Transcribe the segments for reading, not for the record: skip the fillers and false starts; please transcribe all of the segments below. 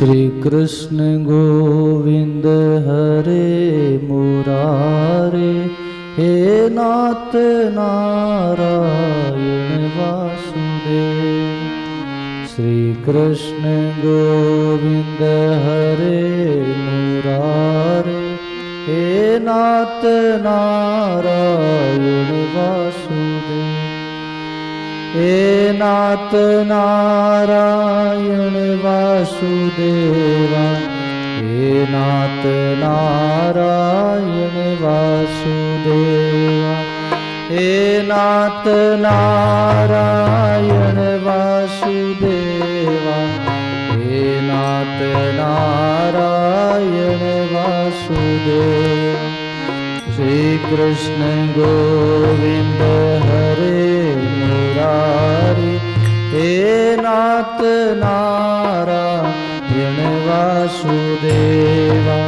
श्री कृष्ण गोविंद हरे मुरारे, हे नाथ नारायण वासुदेव। श्री कृष्ण गोविंद हरे मुरारे, हे नाथ नारायण वासुदेव। हे नाथ नारायण वासुदेवा, हे नाथ नारायण वासुदेवा, हे नाथ नारायण वासुदेवा, हे नाथ नारायण वासुदेवा। श्री कृष्ण गोविंद हरे मुरारी, हे नाथ नारायण वासुदेवा।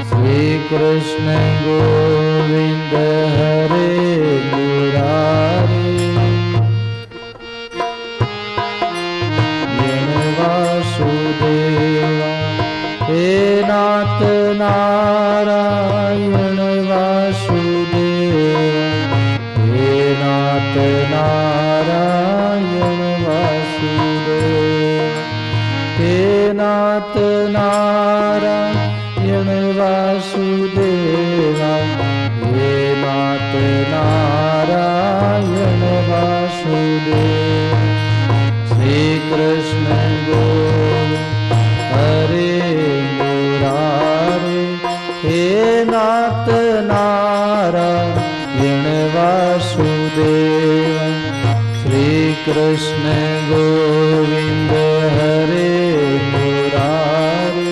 श्री कृष्ण गोविंद हरे मुरारी वासुदेवा, हे नाथ नारायण वासुदेवा, हे नाथ नारायण वासुदेवा, हे नाथ नारायण वासुदेवा, हे नाथ नारायण वासुदेवा। श्री कृष्ण गोविंद हरे मुरारे, हे नाथ नारायण वासुदेवा। श्री कृष्ण गोविंद हरे मुरारे,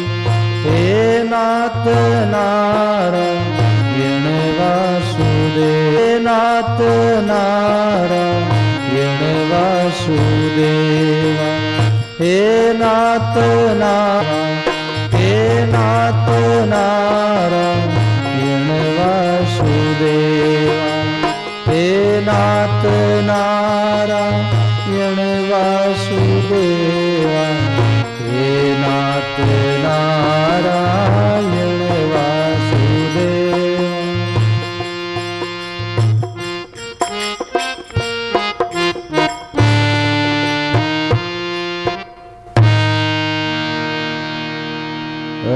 हे नाथ नारायण वासुदेव, हे नाथ नारायण वासुदेवा, हे नाथ नारायण, हे नाथ नारायण वासुदेवा, हे नाथ नारायण वासुदेवा, हे नाथ नारायण वासुदेवा।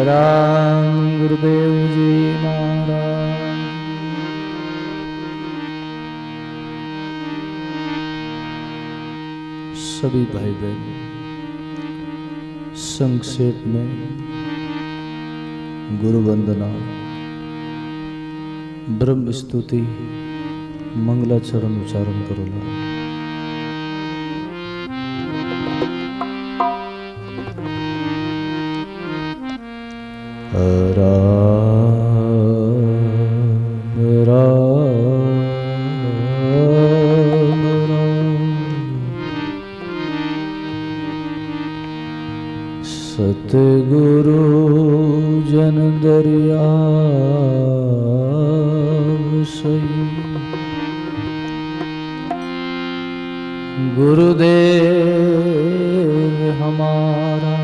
राम गुरुदेव जी महाराज। सभी भाई बहन संक्षेप में गुरु वंदना, ब्रह्म स्तुति, मंगलाचरण उच्चारण करो। राम राम राम, सतगुरु जन दरियाव सही, गुरुदेव हमारा।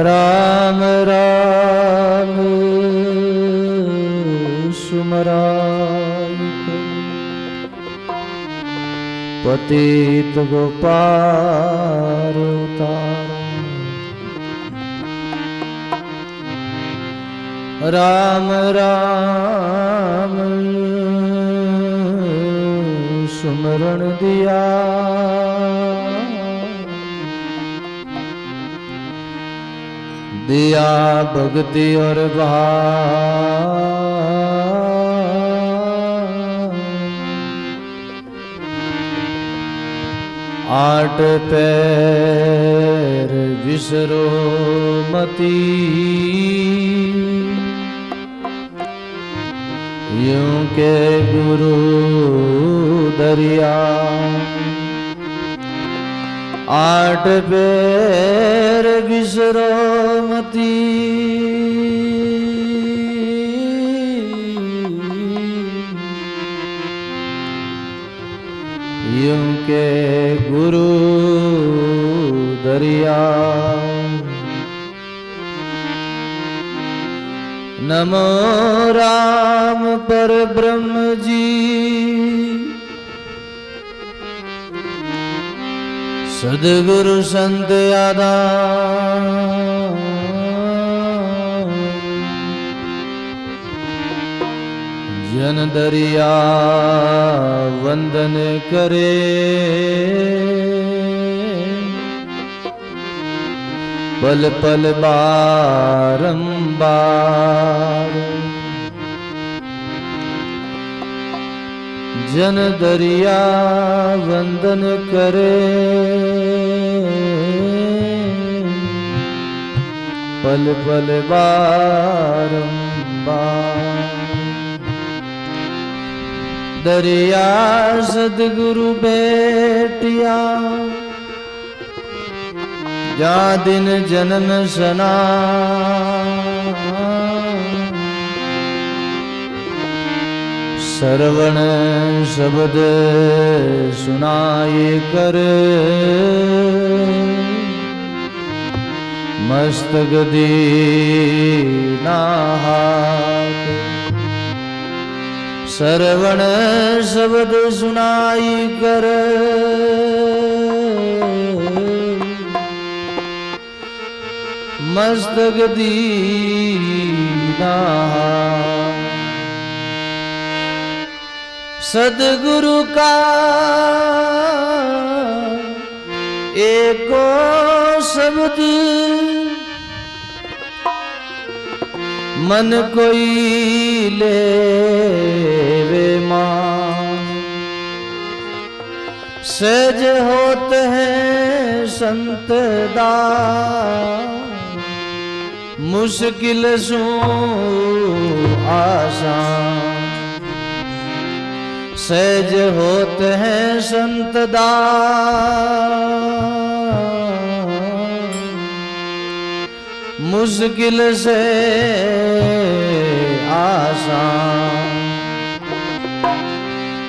राम राम सुमराय, पतित गोपार उतारा। राम राम सुमरण दिया, दिया भक्ति और भाव। आठ पैर विसरो मती, यूं के गुरु दरिया। आठ पैर विसरो मती, यूं के गुरु दरिया। नमो राम पर ब्रह्म जी, सद्गुरु संत आदान, जन दरिया वंदन करे, पल पल बारंबार। जन दरिया वंदन करे, पल पल बारंबार। दरिया सद्गुरु बेटिया, जा दिन जन्म सना, श्रवण शब्द सुनाए कर, मस्तक दीना हाथ। श्रवण शब्द सुनाई कर, मस्तक दीना। सद्गुरु का एको शब्द, मन कोई लेवे मान। सहज होत हैं संत दास, मुश्किल सो आसान। सहज होत हैं संत दास, मुश्किल से आसान।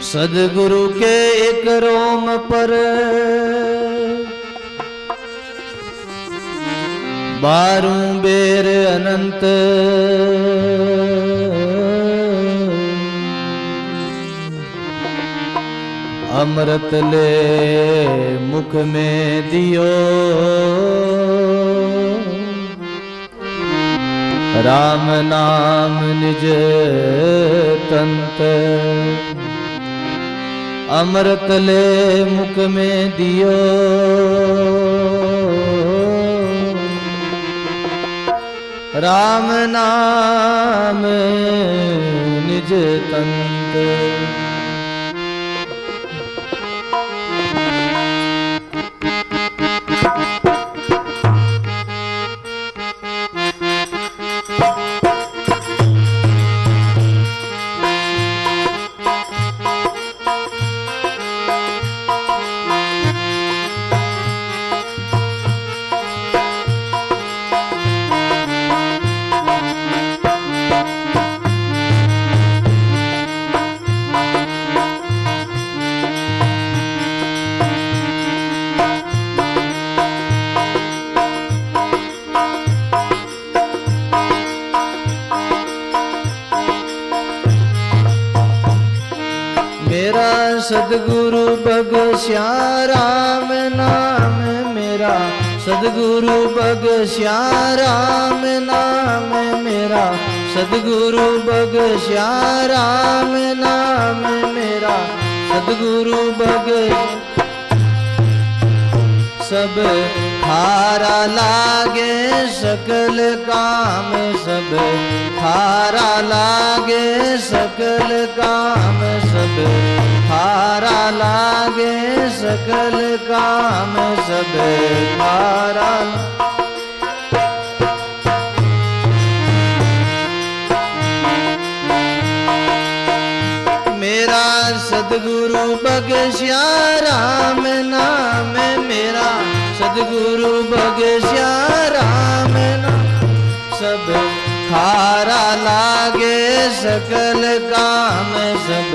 सद्गुरु के एक रोम पर, बारूं बेर अनंत। अमृत ले मुख में दियो, राम नाम निज तंत। अमृत ले मुख में दियो, राम नाम निज तंत। सद्गुरु बख्शिया राम नाम मेरा, सद्गुरु बख्शिया राम नाम मेरा, सद्गुरु बख्शिया राम नाम मेरा, सद्गुरु बख्शिया। सब खारा लागे सकल काम, सब खारा लागे सकल काम, सब खारा लागे सकल काम, सब खारा। मेरा सद्गुरु बख्शिया राम नाम मेरा, सद्गुरु बख्शिया राम नाम। सब खारा लागे सकल काम, सब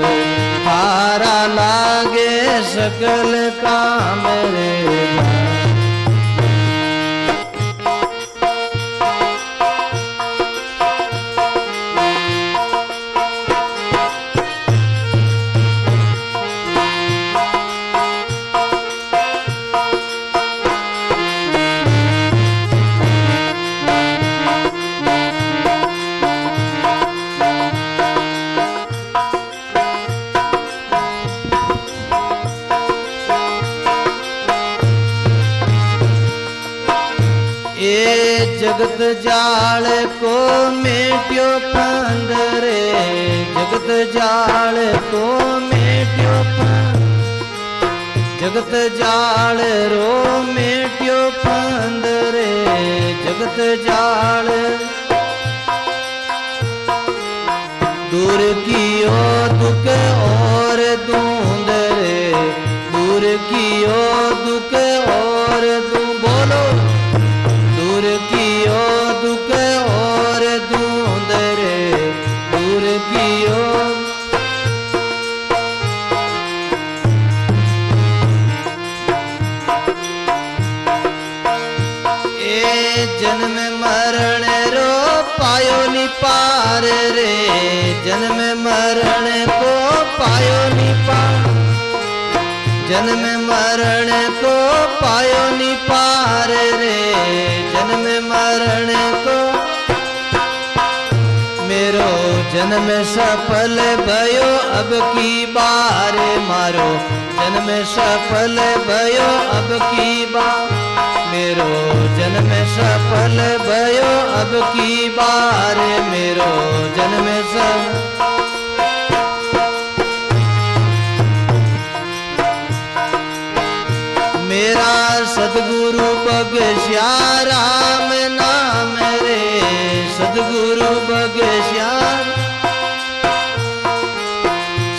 खारा लागे सकल काम रे। जगत जाल को मेट्यो फंद रे, जगत जाल को मेट्यो फंद, जगत जाल रो मेट्यो फंद रे, जगत जाल दूर कियो दुख और दूंद रे, दूर कियो दुख और दूं, बोलो दूर कियो दुख और दूंद रे, दूर कियो। ए जन्म मरण रो पायो नी पार रे, जन्म मरण को पायो नी पार, जन्म मरण को पायो नी पार रे, जन्म मरण को मेरो जन्म सफल भयो अब की बार, मारो जन्म सफल भयो अब की बार, मेरो जन्म सफल भयो अब की बार, मेरो जन्म सफल। मेरा सदगुरु बगस्या राम नाम रे, सदगुरु बगस्या,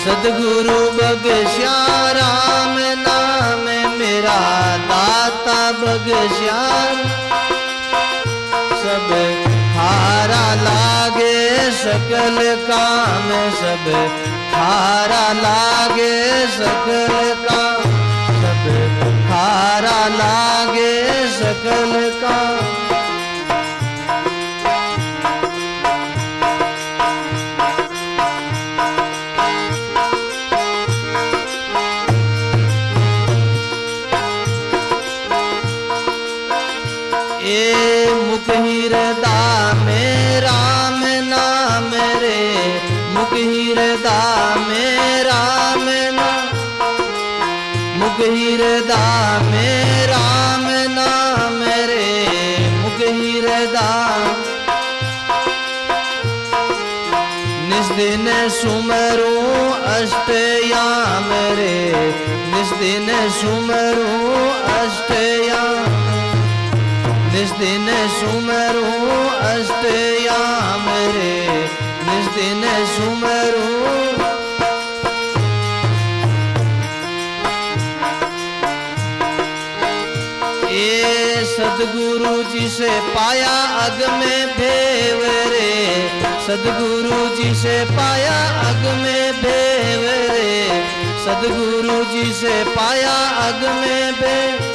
सदगुरु बगस्या राम नाम, मेरा दाता बगस्या सब हारा लागे सकल काम, सब हारा लागे सकल काम, सब हारा लागे सकल काम। ए मुख हृदय में राम नाम रे, मुख हृदय में राम नाम, मुख हृदय में राम नाम रे, मुख हृदय निस्दिन सुमरूं अष्टयाम रे, निस्दिन सुमरूं अष्टयाम, निस्दिन सुमरूं अष्टयाम रे, निस्दिन सुमरूं। ए सदगुरु जी से पाया अग में भेव रे, सदगुरु जी से पाया अग में भेव रे, सदगुरु जी से पाया अग में भेव,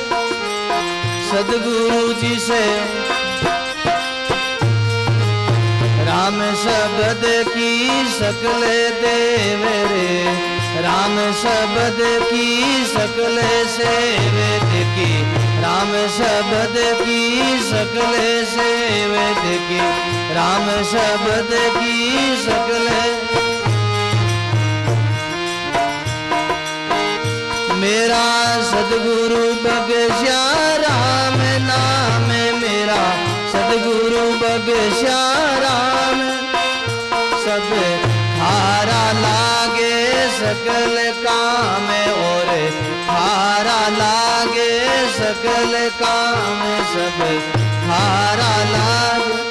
सदगुरु जी से राम शब्द की सकल देव रे, राम शब्द की सकल सेवत की, राम शब्द की सकल सेवत की, राम शब्द की सकल। मेरा सदगुरु बगस्या राम नाम, मेरा सदगुरु बगस्या राम, सब हारा लागे सकल काम, और हारा लागे सकल काम, सब हारा लागे।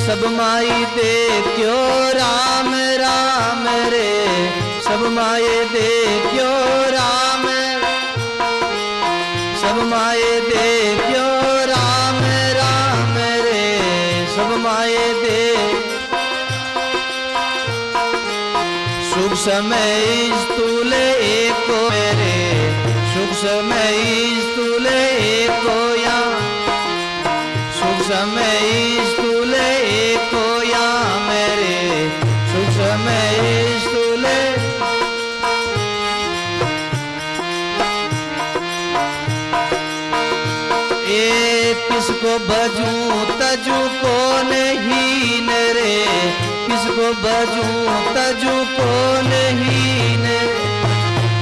सब माई देखियो राम राम रे, सब माए देखियो राम, सब माए देखियो राम राम रे, सब माए देख। सुख समय स्थूल एको रे, सुख समय स्थूल एको या, सुख समय स्थूल एको या मेरे, सुख समय स्थूल। ए किसको भजूं तजू कौन हीन रे, किसको भजूं तजू कौन हीन रे,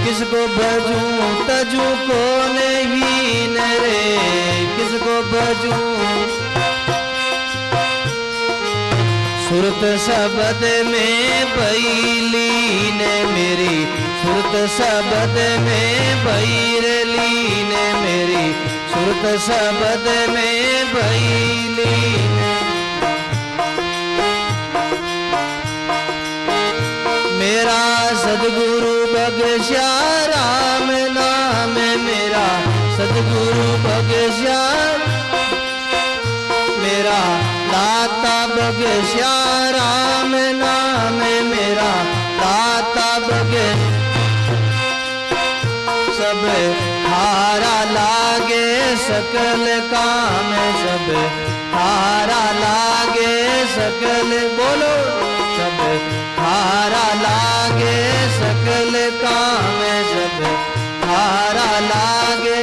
किसको भजूं तजू कौन हीन रे, किसको भजूं। सुरत शब्द में बैलीन मेरी, सुरत शब्द में बैरलीन मेरी, सुरत शब्द में बैलीन। मेरा सदगुरु बख्शा राम नाम मेरा, सदगुरु बख्शा मेरा, दाता बख्शा राम नाम मेरा, दाता बख्शा। सब हारा लागे सकल काम, सब हारा लागे सकल, बोलो सब हारा लागे सकल काम, सब हारा लागे।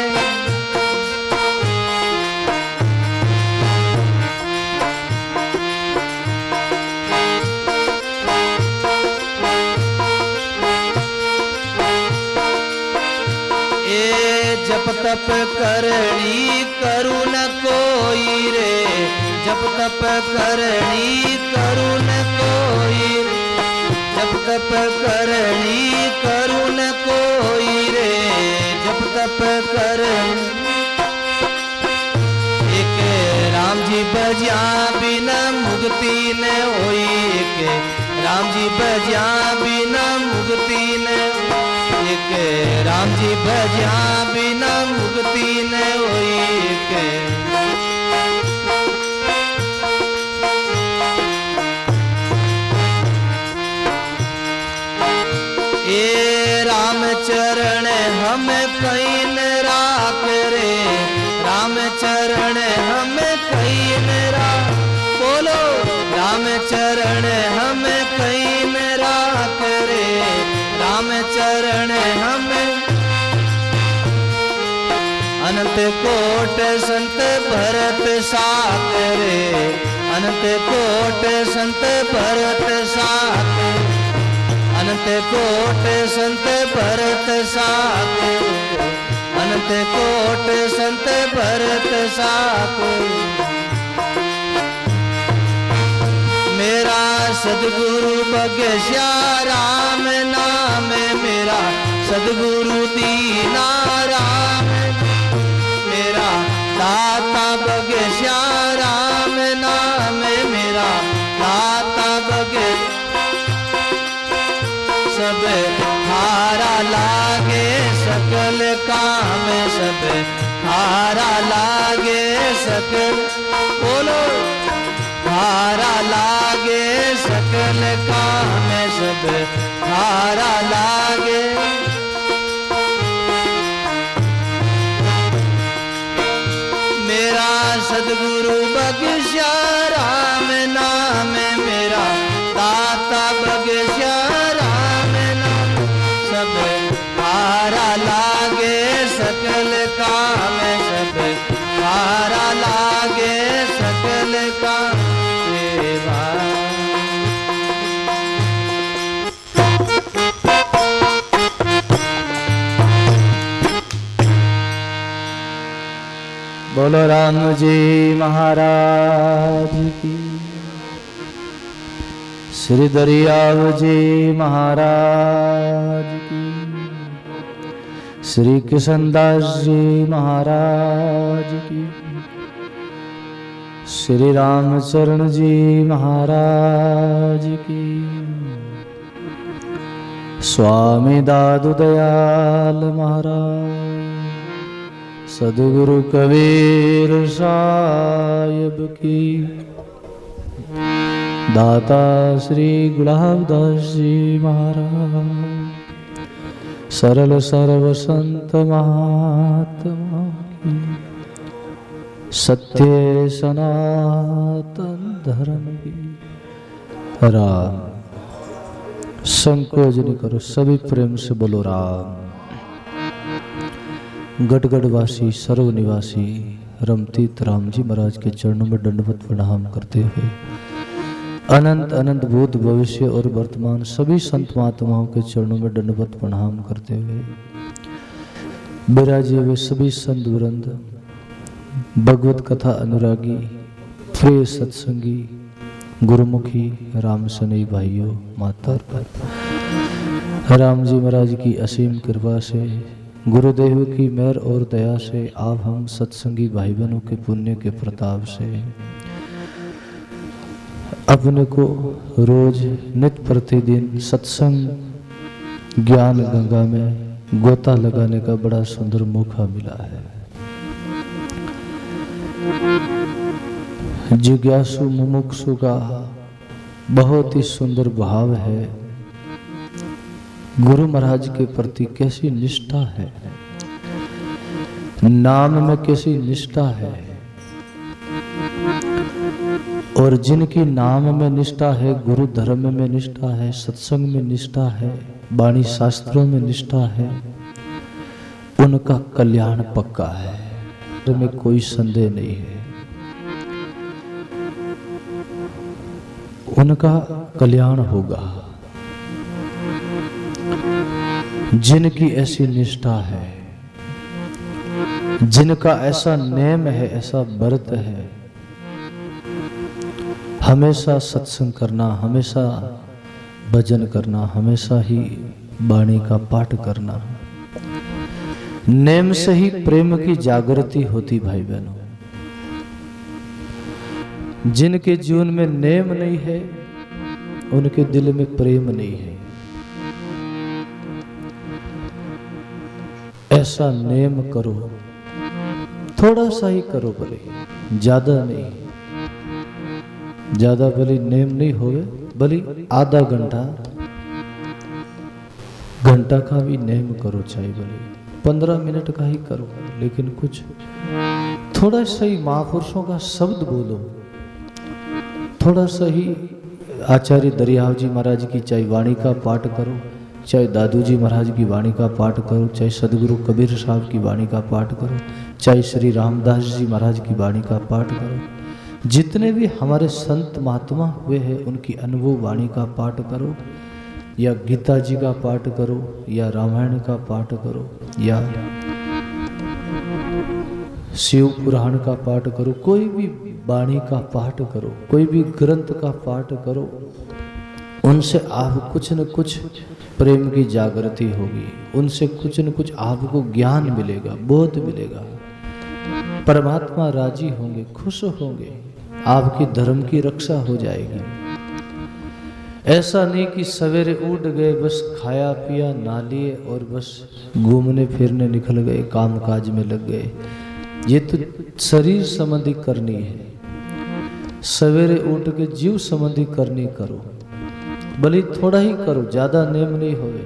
जप तप करनी करू न कोई रे, जप तप करनी करू न कोई रे, जप तप करनी करू न कोई रे, जप तप करनी। एक राम जी बजा बिना मुक्ति न होई, एक राम जी बजा बिना मुक्ति न, एक राम जी भजा बिना मुक्ति न होई। ए राम चरण हम कहीं न राख रे, राम चरण हम कहीं न राख, बोलो राम चरण हम कहीं न राख रे, राम चरण हम। अनंत कोट संत भरत साथ रे, अनंत कोट संत भरत साथ, अनंत कोट संत भरत साथ, अनंत कोट संत भरत साथ। मेरा सदगुरु बख्शा राम नाम मेरा, सदगुरु दीना राम मेरा, दाता बख्शा राम नाम मेरा, दाता बख्शा। सब हारा लागे सकल काम, सब हारा लागे सकल, बोलो हारा लागे सकल काम, सब हारा लागे। मेरा सदगुरु बख्शा राम नाम मेरा, दाता बख्शा राम नाम, सब हारा लागे सकल काम, सब हारा लागे सकल काम। बोलो राम जी महाराज की, श्री दरियाव जी महाराज की, श्री किशनदास जी महाराज की, श्री रामचरण जी महाराज की, स्वामी दादू दयाल महाराज, सदगुरु कबीर साहिब की, दाता श्री गुलाबदास जी महाराज, सरल सर्व संत महात्मा की, सत्य सनातन धर्म की। राम संकोच नहीं करो, सभी प्रेम से बोलो राम। गढ़गढ़वासी सर्व निवासी रमतीत राम जी महाराज के चरणों में दंडवत प्रणाम करते हुए अनंत अनंत भूत भविष्य और वर्तमान सभी संत महात्माओं के चरणों में दंडवत प्रणाम करते हुए विराजे हुए सभी संत वृंद, भगवत कथा अनुरागी, प्रिय सत्संगी, गुरुमुखी राम सनई भाइयों, माता राम जी महाराज की असीम कृपा से, गुरुदेव की मेहर और दया से आप हम सत्संगी भाई बहनों के पुण्य के प्रताप से अपने को रोज नित्य प्रतिदिन सत्संग ज्ञान गंगा में गोता लगाने का बड़ा सुंदर मौका मिला है। जिज्ञासु मुमुक्षु का बहुत ही सुंदर भाव है, गुरु महाराज के प्रति कैसी निष्ठा है, नाम में कैसी निष्ठा है, और जिनकी नाम में निष्ठा है, गुरु धर्म में निष्ठा है, सत्संग में निष्ठा है, वाणी शास्त्रों में निष्ठा है, उनका कल्याण पक्का है, में कोई संदेह नहीं है। उनका कल्याण होगा। जिनकी ऐसी निष्ठा है, जिनका ऐसा नेम है, ऐसा व्रत है, हमेशा सत्संग करना, हमेशा भजन करना, हमेशा ही वाणी का पाठ करना, नेम से ही प्रेम की जागृति होती। भाई बहनों, जिनके जीवन में नेम नहीं है, उनके दिल में प्रेम नहीं है। ऐसा नेम करो, थोड़ा सा ही करो, भले ज्यादा नहीं, ज्यादा भले नेम नहीं होवे, भले आधा घंटा का भी नेम करो, चाहे भले 15 मिनट का ही करो, लेकिन कुछ थोड़ा सा ही महापुरुषों का शब्द बोलो, थोड़ा सा ही आचार्य दरियाव जी महाराज की चाहे वाणी का पाठ करो, चाहे दादू जी महाराज की वाणी का पाठ करो, चाहे सदगुरु कबीर साहब की वाणी का पाठ करो, चाहे श्री रामदास जी महाराज की वाणी का पाठ करो, जितने भी हमारे संत महात्मा हुए हैं उनकी अनुभव वाणी का पाठ करो, या गीता जी का पाठ करो, या रामायण का पाठ करो, या शिव पुराण का पाठ करो, कोई भी वाणी का पाठ करो, कोई भी ग्रंथ का पाठ करो, उनसे आप कुछ न कुछ प्रेम की जागृति होगी, उनसे कुछ न कुछ आपको ज्ञान मिलेगा, बोध मिलेगा, परमात्मा राजी होंगे, खुश होंगे, आपकी धर्म की रक्षा हो जाएगी। ऐसा नहीं कि सवेरे उठ गए, बस खाया पिया ना लिए और बस घूमने फिरने निकल गए, काम काज में लग गए। ये तो शरीर संबंधी करनी है, सवेरे उठ के जीव संबंधी करनी करो, भले थोड़ा ही करो, ज्यादा नेम नहीं होवे,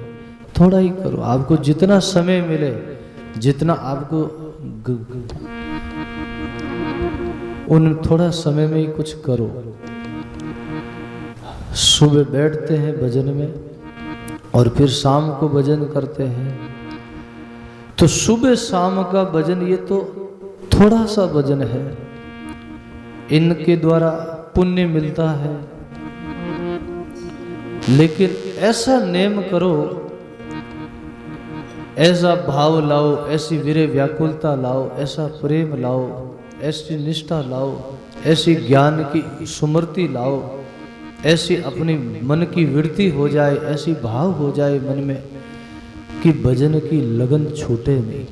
थोड़ा ही करो। आपको जितना समय मिले, जितना आपको उन थोड़ा समय में ही कुछ करो। सुबह बैठते हैं भजन में और फिर शाम को भजन करते हैं, तो सुबह शाम का भजन ये तो थोड़ा सा भजन है, इनके द्वारा पुण्य मिलता है, लेकिन ऐसा नेम करो, ऐसा भाव लाओ, ऐसी वीर व्याकुलता लाओ, ऐसा प्रेम लाओ, ऐसी निष्ठा लाओ, ऐसी ज्ञान की सुमृति लाओ, ऐसी अपनी मन की वृत्ति हो जाए, ऐसी भाव हो जाए मन में कि भजन की लगन छूटे नहीं,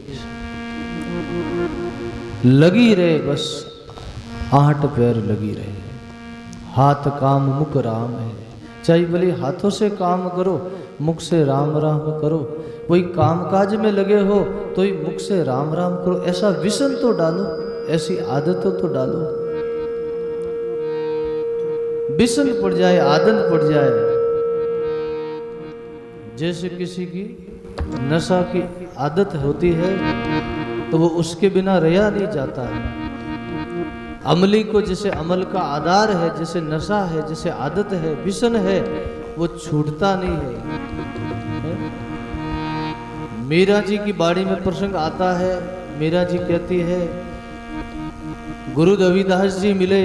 लगी रहे, बस आहट पैर लगी रहे। हाथ काम मुख राम है, चाहे भले हाथों से काम करो, मुख से राम राम करो, कोई काम काज में लगे हो तो ही मुख से राम राम करो। ऐसा विसन तो डालो, ऐसी आदतों तो डालो, विसन पड़ जाए, आदत पड़ जाए। जैसे किसी की नशा की आदत होती है तो वो उसके बिना रहा नहीं जाता है। अमली को जैसे अमल का आधार है, जैसे नशा है, जैसे आदत है, विसन है, वो छूटता नहीं है। मीरा जी की बाड़ी में प्रसंग आता है, मीरा जी कहती है गुरु रविदास जी मिले,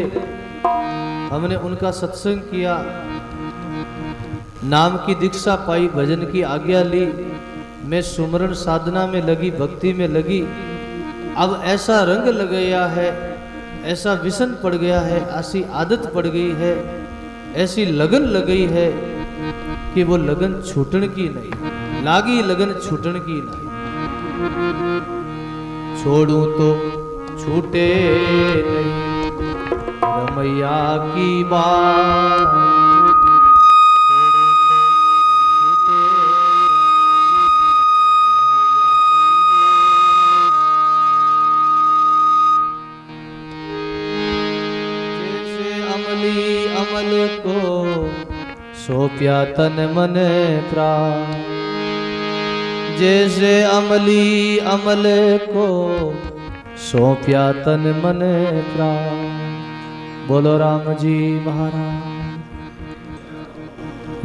हमने उनका सत्संग किया, नाम की दीक्षा पाई, भजन की आज्ञा ली, मैं सुमरण साधना में लगी, भक्ति में लगी। अब ऐसा रंग लग गया है, ऐसा विसन पड़ गया है, ऐसी आदत पड़ गई है, ऐसी लगन लग गई है कि वो लगन छूटने की नहीं, लागी लगन छूटने की नहीं। छोड़ूं तो छूटे नहीं रमैया की बात, अमल को सौंप्या तन मन प्राण, जैसे अमली अमल को सौंप्या तन मन प्राण। बोलो राम जी महाराज।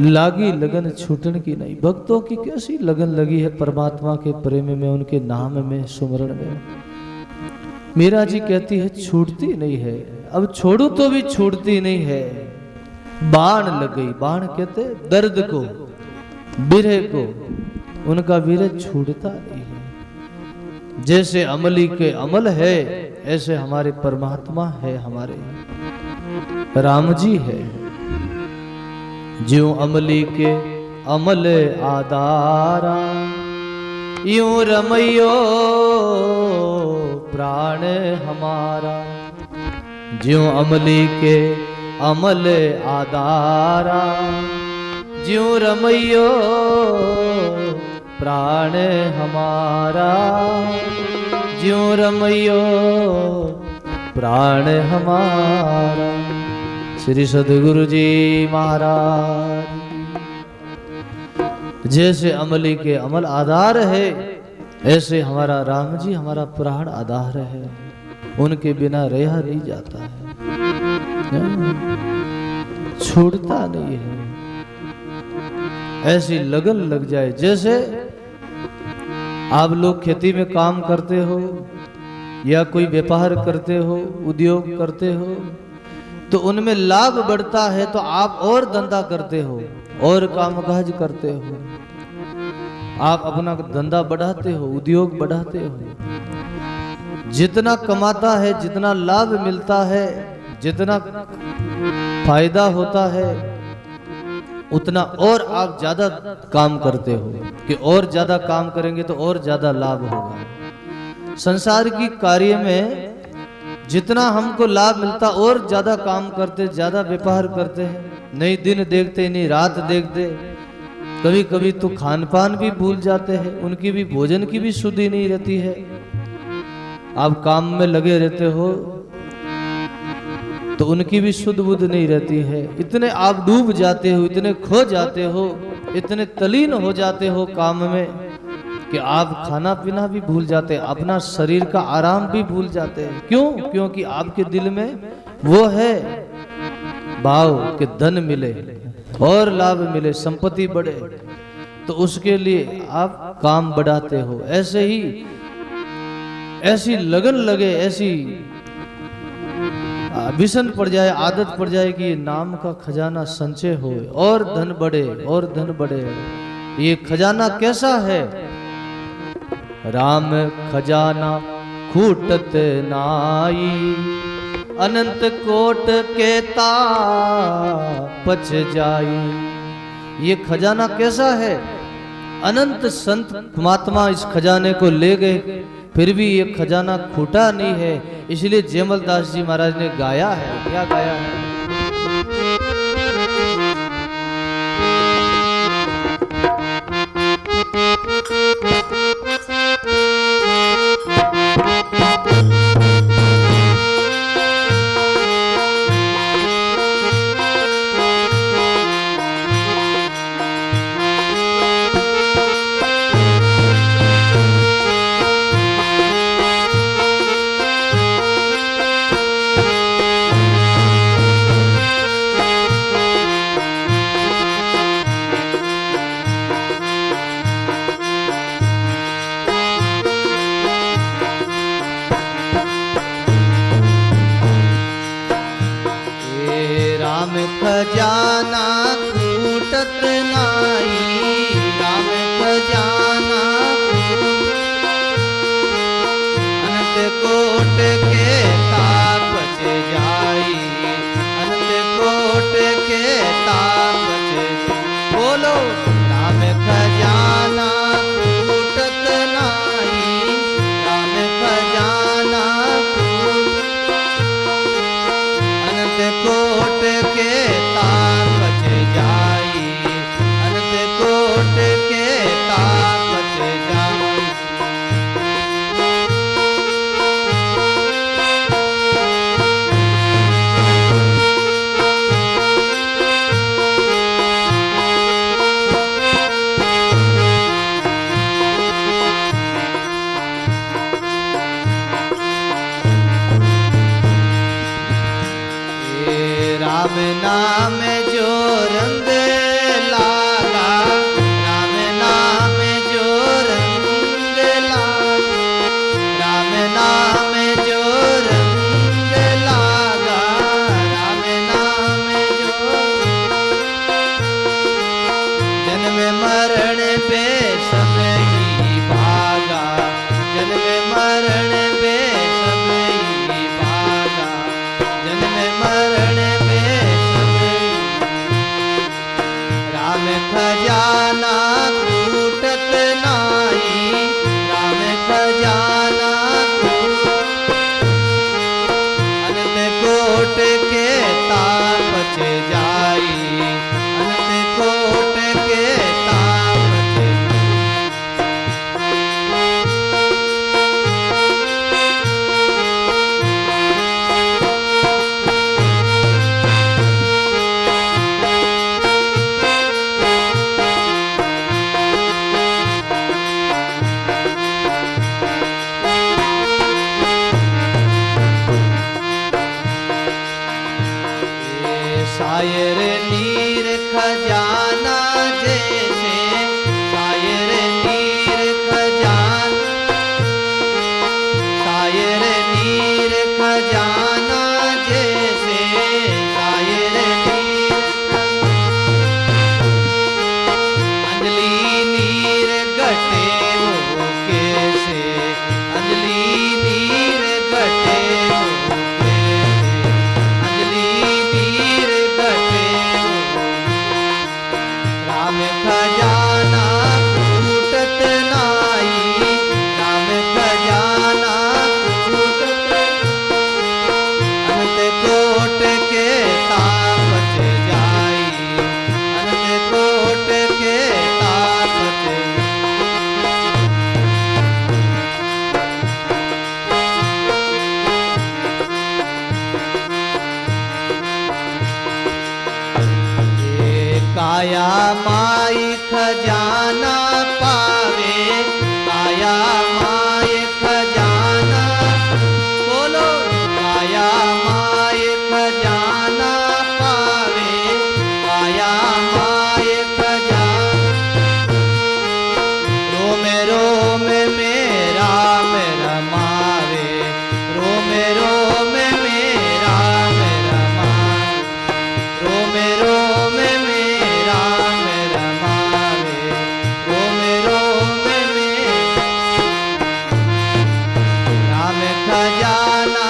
लागी लगन छूटन की नहीं। भक्तों की कैसी लगन लगी है परमात्मा के प्रेम में, उनके नाम में, सुमरण में। मीरा जी कहती है छूटती नहीं है, अब छोड़ू तो भी छूटती नहीं है। बाण लग गई, बाण कहते दर्द को, बिरह को, उनका विरह छूटता नहीं है। जैसे अमली के अमल है, ऐसे हमारे परमात्मा है, हमारे राम जी है। ज्यों अमली के अमल आधारा, यूं रमैयो प्राण हमारा। ज्यों अमली के अमल आधारा, ज्यों रमैयो प्राण हमारा। ज्यों रमैयो प्राण हमारा। श्री सद्गुरु जी महाराज। जैसे अमली के अमल आधार है, ऐसे हमारा राम जी हमारा प्राण आधार है। उनके बिना रहा नहीं जाता है, छूटता नहीं है। ऐसी लगन लग जाए, जैसे आप लोग खेती में काम करते हो या कोई व्यापार करते हो, उद्योग करते हो, तो उनमें लाभ बढ़ता है तो आप और धंधा करते हो और कामकाज करते हो। आप अपना धंधा बढ़ाते हो, उद्योग बढ़ाते हो। जितना कमाता है, जितना लाभ मिलता है, जितना फायदा होता है, उतना और आप ज्यादा काम करते हो कि और ज्यादा काम करेंगे तो और ज्यादा लाभ होगा। संसार की कार्य में जितना हमको लाभ मिलता और ज्यादा काम करते, ज्यादा व्यापार करते हैं, नहीं दिन देखते नहीं रात देखते। कभी कभी तो खान पान भी भूल जाते हैं, उनकी भी भोजन की भी शुद्धि नहीं रहती है। आप काम में लगे रहते हो तो उनकी भी शुद्ध बुद्ध नहीं रहती है। इतने आप डूब जाते हो, इतने खो जाते हो, इतने तलीन हो जाते हो काम में कि आप खाना पीना भी भूल जाते हैं, अपना शरीर का आराम भी भूल जाते हैं। क्यों? क्योंकि आपके दिल में वो है भाव कि धन मिले और लाभ मिले, संपत्ति बढ़े, तो उसके लिए आप काम बढ़ाते हो। ऐसे ही ऐसी लगन लगे, ऐसी विसन पड़ जाए, आदत पड़ जाए कि ये नाम का खजाना संचय हो और धन बढ़े और धन बढ़े। ये खजाना कैसा है? राम खजाना खूटत नाई, अनंत कोट के पच जाई। ये खजाना कैसा है? अनंत संत महात्मा इस खजाने को ले गए, फिर भी ये खजाना खूटा नहीं है। इसलिए जयमल दास जी महाराज ने गाया है। क्या गाया है? राम खजाना कूटत नाई, राम खजाना अनंत कोट के तापच जाई, अनंत कोट के तापच। बोलो राम खजाना कूटत नाई, राम खजाना अनंत कोट के तापच जाई, अनंत कोट के तापच जाई। राम नाम जो रंग लागा, राम नाम जो रंग लागा, राम नाम जो रंग लागा, राम नाम जो जन्म मरण पे समय ही भागा, जन्म मरण पे समय ही भागा, जन्म मरण राम खजाना कूटत नाई, राम खजाना अनंत कोट के तापच जाई, अनंत कोट के तापच। शायर नीर खजाना जैसे, शायर नीर खजाना, शायर नीर खजाना जैसे, शायर नीर अंजलि नीर गटे वो कैसे, अंजलि नीर गटे वो कैसे, अंजलि नीर राम खजाना कूटत नाई, राम खजाना कूटत अनंत कोट के तापच जाई, अनंत कोट के तापच। काया माई खजाना पावे, काया माई खजाना। बोलो काया माई खजाना पावे, काया माई खजाना। रोम रोम में राम रमावे, रोम रोम में राम रमावे, रोम रोम में राम रमावे, रोम रोम में राम खजाना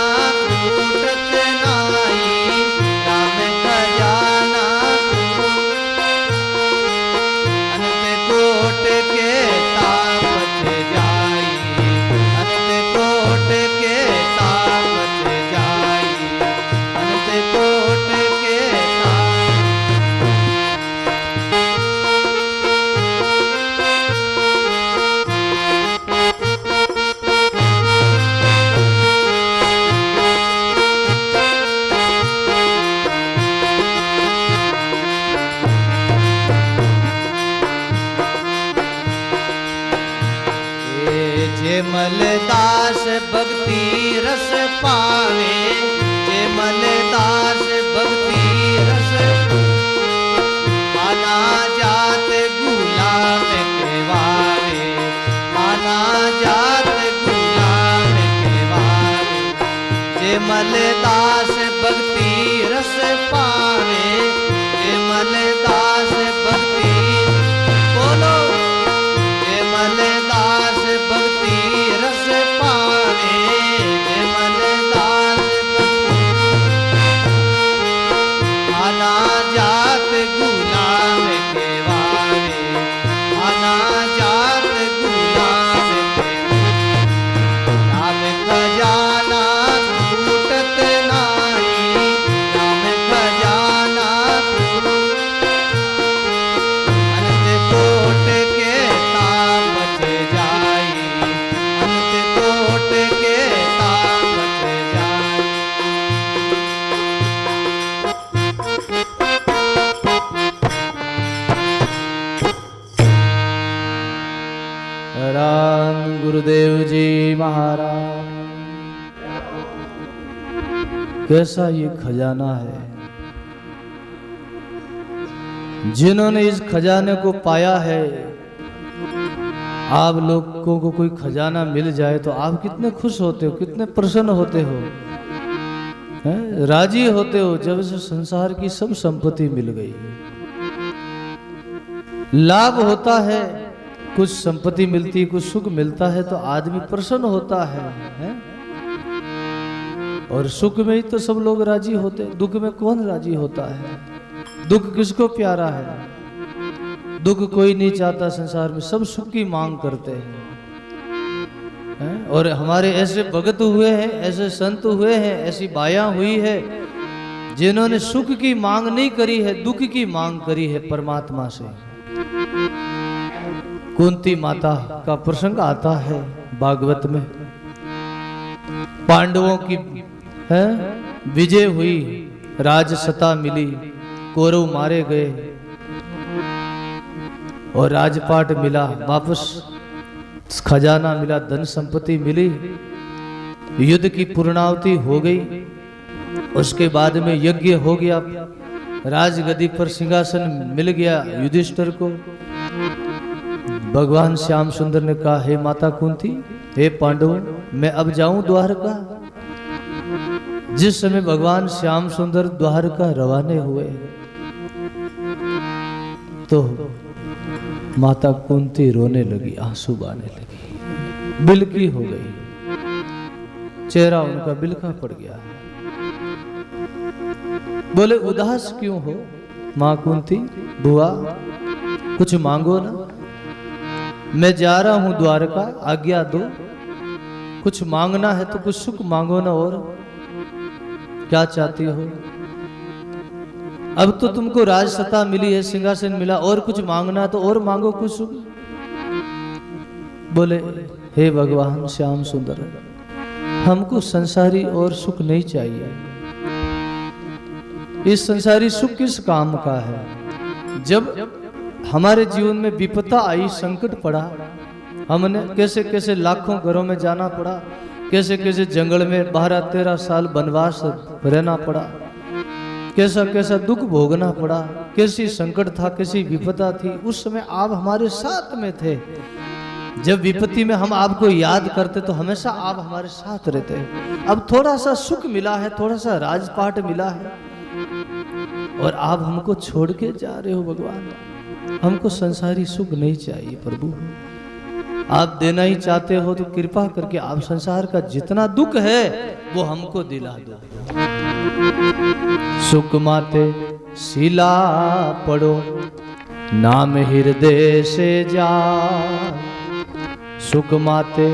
कूटत नाई, राम खजाना अनंत कोट के तापच जाई, अनंत कोट के तापच जाई, अनंत कोट के मलदास भक्ति रस पावे, जे मलदास भक्ति रस माना जात गुलाम कहवावे, माना जात गुलाम कहवावे। जे मलदास भक्ति रस पावे, कैसा ये खजाना है। जिन्होंने इस खजाने को पाया है, आप लोगों को कोई खजाना मिल जाए तो आप कितने खुश होते हो, कितने प्रसन्न होते हो, हैं? राजी होते हो जब से संसार की सब संपत्ति मिल गई। लाभ होता है, कुछ संपत्ति मिलती, कुछ सुख मिलता है तो आदमी प्रसन्न होता है, हैं? और सुख में ही तो सब लोग राजी होते, दुख में कौन राजी होता है। दुख किसको प्यारा है, दुख कोई नहीं चाहता संसार में, सब सुख की मांग करते हैं। और हमारे ऐसे भगत हुए हैं, ऐसे संत हुए हैं, ऐसी बायां हुई है जिन्होंने सुख की मांग नहीं करी है, दुख की मांग करी है परमात्मा से। कुंती माता का प्रसंग आता है भागवत में। पांडवों की विजय हुई, राजसत्ता मिली, कौरव मारे गए और राजपाट मिला, वापस खजाना मिला, धन संपत्ति मिली, युद्ध की पूर्णाहुति हो गई। उसके बाद में यज्ञ हो गया, राजगद्दी पर सिंहासन मिल गया युधिष्ठिर को। भगवान श्याम सुंदर ने कहा, हे माता कुंती, हे पांडवों, मैं अब जाऊं द्वारका। जिस समय भगवान श्याम सुंदर द्वारका रवाने हुए तो माता कुंती रोने लगी, आंसू बहाने लगी, बिलकी हो गई, चेहरा उनका बिलका पड़ गया। बोले उदास क्यों हो मां कुंती, बुआ कुछ मांगो ना, मैं जा रहा हूं द्वारका, आज्ञा दो। कुछ मांगना है तो कुछ सुख मांगो ना, और क्या चाहती हो। अब तो तुमको राजसत्ता मिली है, सिंहासन मिला, और कुछ मांगना तो और मांगो कुछ सुख। बोले हे भगवान श्याम सुंदर, हमको संसारी और सुख नहीं चाहिए। इस संसारी सुख किस काम का है। जब हमारे जीवन में विपदा आई, संकट पड़ा, हमने कैसे कैसे लाखों घरों में जाना पड़ा, कैसे कैसे जंगल में 12-13 साल वनवास रहना पड़ा, कैसा कैसा दुख भोगना पड़ा, कैसी संकट था, कैसी विपदा थी। उस समय आप हमारे साथ में थे। जब विपत्ति में हम आपको याद करते तो हमेशा आप हमारे साथ रहते। अब थोड़ा सा सुख मिला है, थोड़ा सा राजपाट मिला है, और आप हमको छोड़ के जा रहे हो। भगवान, हमको संसारी सुख नहीं चाहिए प्रभु। आप देना ही चाहते हो तो कृपा करके आप संसार का जितना दुख है वो हमको दिला दो। सुख माते शिला पढ़ो, नाम हृदय से जा। सुख माते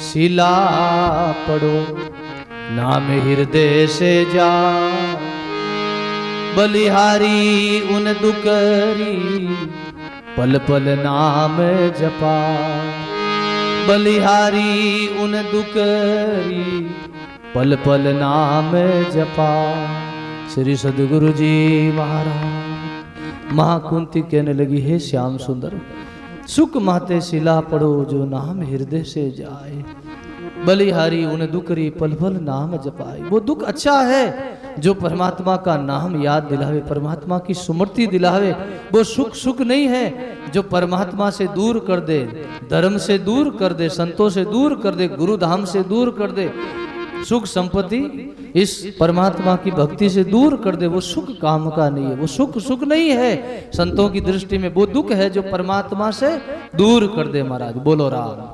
शिला पढ़ो, नाम हृदय से जा। बलिहारी उन दुकरी, पल पल नाम जपा। बलिहारी उन दुकरी, पल पल नाम जपा। श्री सदगुरु जी महाराज। महाकुंती कहने लगी, हे श्याम सुंदर, सुख माते शिला पढ़ो, जो नाम हृदय से जाए। बलिहारी उन दुकरी, पल पल नाम जपाए। वो दुख अच्छा है जो परमात्मा का नाम याद दिलावे, परमात्मा की स्मृति दिलावे। वो सुख सुख नहीं है जो परमात्मा से दूर कर दे, धर्म से दूर कर दे, संतों से दूर कर दे, गुरु धाम से दूर कर दे। सुख संपत्ति इस परमात्मा की भक्ति से दूर कर दे, वो सुख काम का नहीं है। वो सुख सुख नहीं है संतों की दृष्टि में, वो दुख है जो परमात्मा से दूर कर दे। महाराज बोलो राम।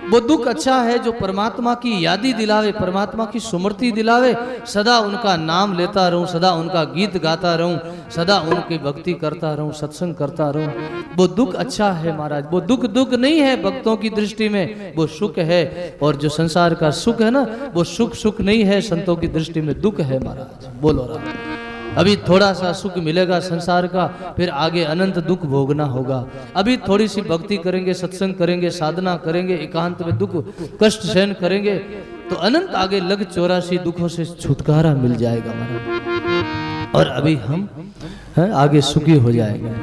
वो दुख अच्छा है जो परमात्मा की यादी दिलावे, परमात्मा की स्मृति दिलावे। सदा उनका नाम लेता रहूं, सदा उनका गीत गाता रहूं, सदा उनकी भक्ति करता रहूं, सत्संग करता रहूं। वो दुख अच्छा है महाराज। वो दुख दुख नहीं है भक्तों की दृष्टि में, वो सुख है। और जो संसार का सुख है ना, वो सुख सुख नहीं है, संतों की दृष्टि में दुख है महाराज। बोलो राम। अभी थोड़ा सा सुख मिलेगा संसार का, फिर आगे अनंत दुख भोगना होगा। अभी थोड़ी सी भक्ति करेंगे, सत्संग करेंगे, साधना करेंगे, एकांत में दुख कष्ट सहन करेंगे तो अनंत आगे लग 84 दुखों से छुटकारा मिल जाएगा महाराज। और अभी हम आगे सुखी हो जाएंगे।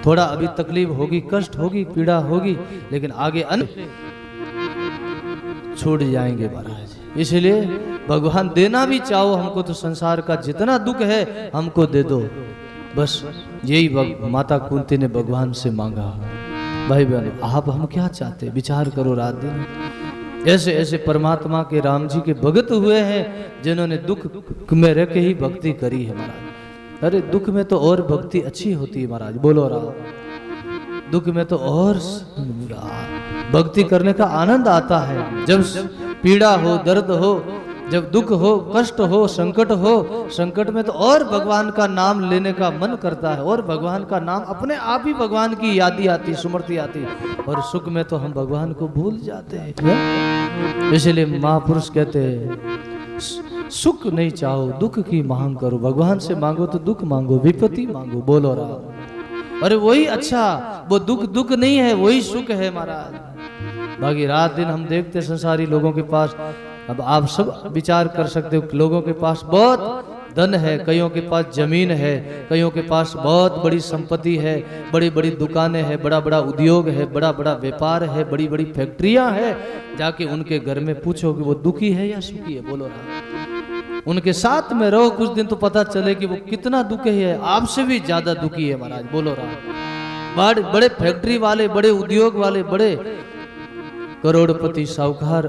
थोड़ा अभी तकलीफ होगी, कष्ट होगी, पीड़ा होगी, लेकिन आगे अनंत छूट जाएंगे महाराज। इसलिए भगवान देना भी चाहो हमको तो संसार का जितना दुख है हमको दे दो, बस यही माता कुंती ने भगवान से मांगा। भाई बहन, आप हम क्या चाहते, विचार करो रात दिन। ऐसे ऐसे परमात्मा के राम जी के भगत हुए हैं जिन्होंने दुख में रह के ही भक्ति करी है महाराज। अरे दुख में तो और भक्ति अच्छी होती है महाराज, बोलो राम। दुख में तो और भक्ति करने का आनंद आता है। जब पीड़ा हो, दर्द हो, जब दुख हो, कष्ट हो, संकट हो, संकट में तो और भगवान का नाम लेने का मन करता है, और भगवान का नाम अपने आप ही भगवान की यादी आती, स्मृति आती। और सुख में तो हम भगवान को भूल जाते हैं। इसलिए महापुरुष कहते हैं सुख नहीं चाहो, दुख की मांग करो। भगवान से मांगो तो दुख मांगो, विपत्ति मांगो, बोलो राम। अरे वही अच्छा, वो दुख दुख नहीं है, वही सुख है महाराज। बाकी रात दिन हम देखते संसारी लोगों के पास, अब आप सब विचार कर सकते हो, लोगों के पास बहुत धन है, कईयों के पास जमीन है, कईयों के पास बहुत बड़ी संपत्ति है, बड़ी बड़ी दुकानें हैं, बड़ा बड़ा उद्योग है, बड़ा बड़ा व्यापार है, बड़ी बड़ी फैक्ट्रियां हैं। जाके उनके घर में पूछो कि वो दुखी है या सुखी है, बोलो ना। उनके साथ में रहो कुछ दिन तो पता चले कि वो कितना दुखी है, आपसे भी ज्यादा दुखी है महाराज, बोलो ना। बड़े फैक्ट्री वाले, बड़े उद्योग वाले, बड़े करोड़पति, साहूकार,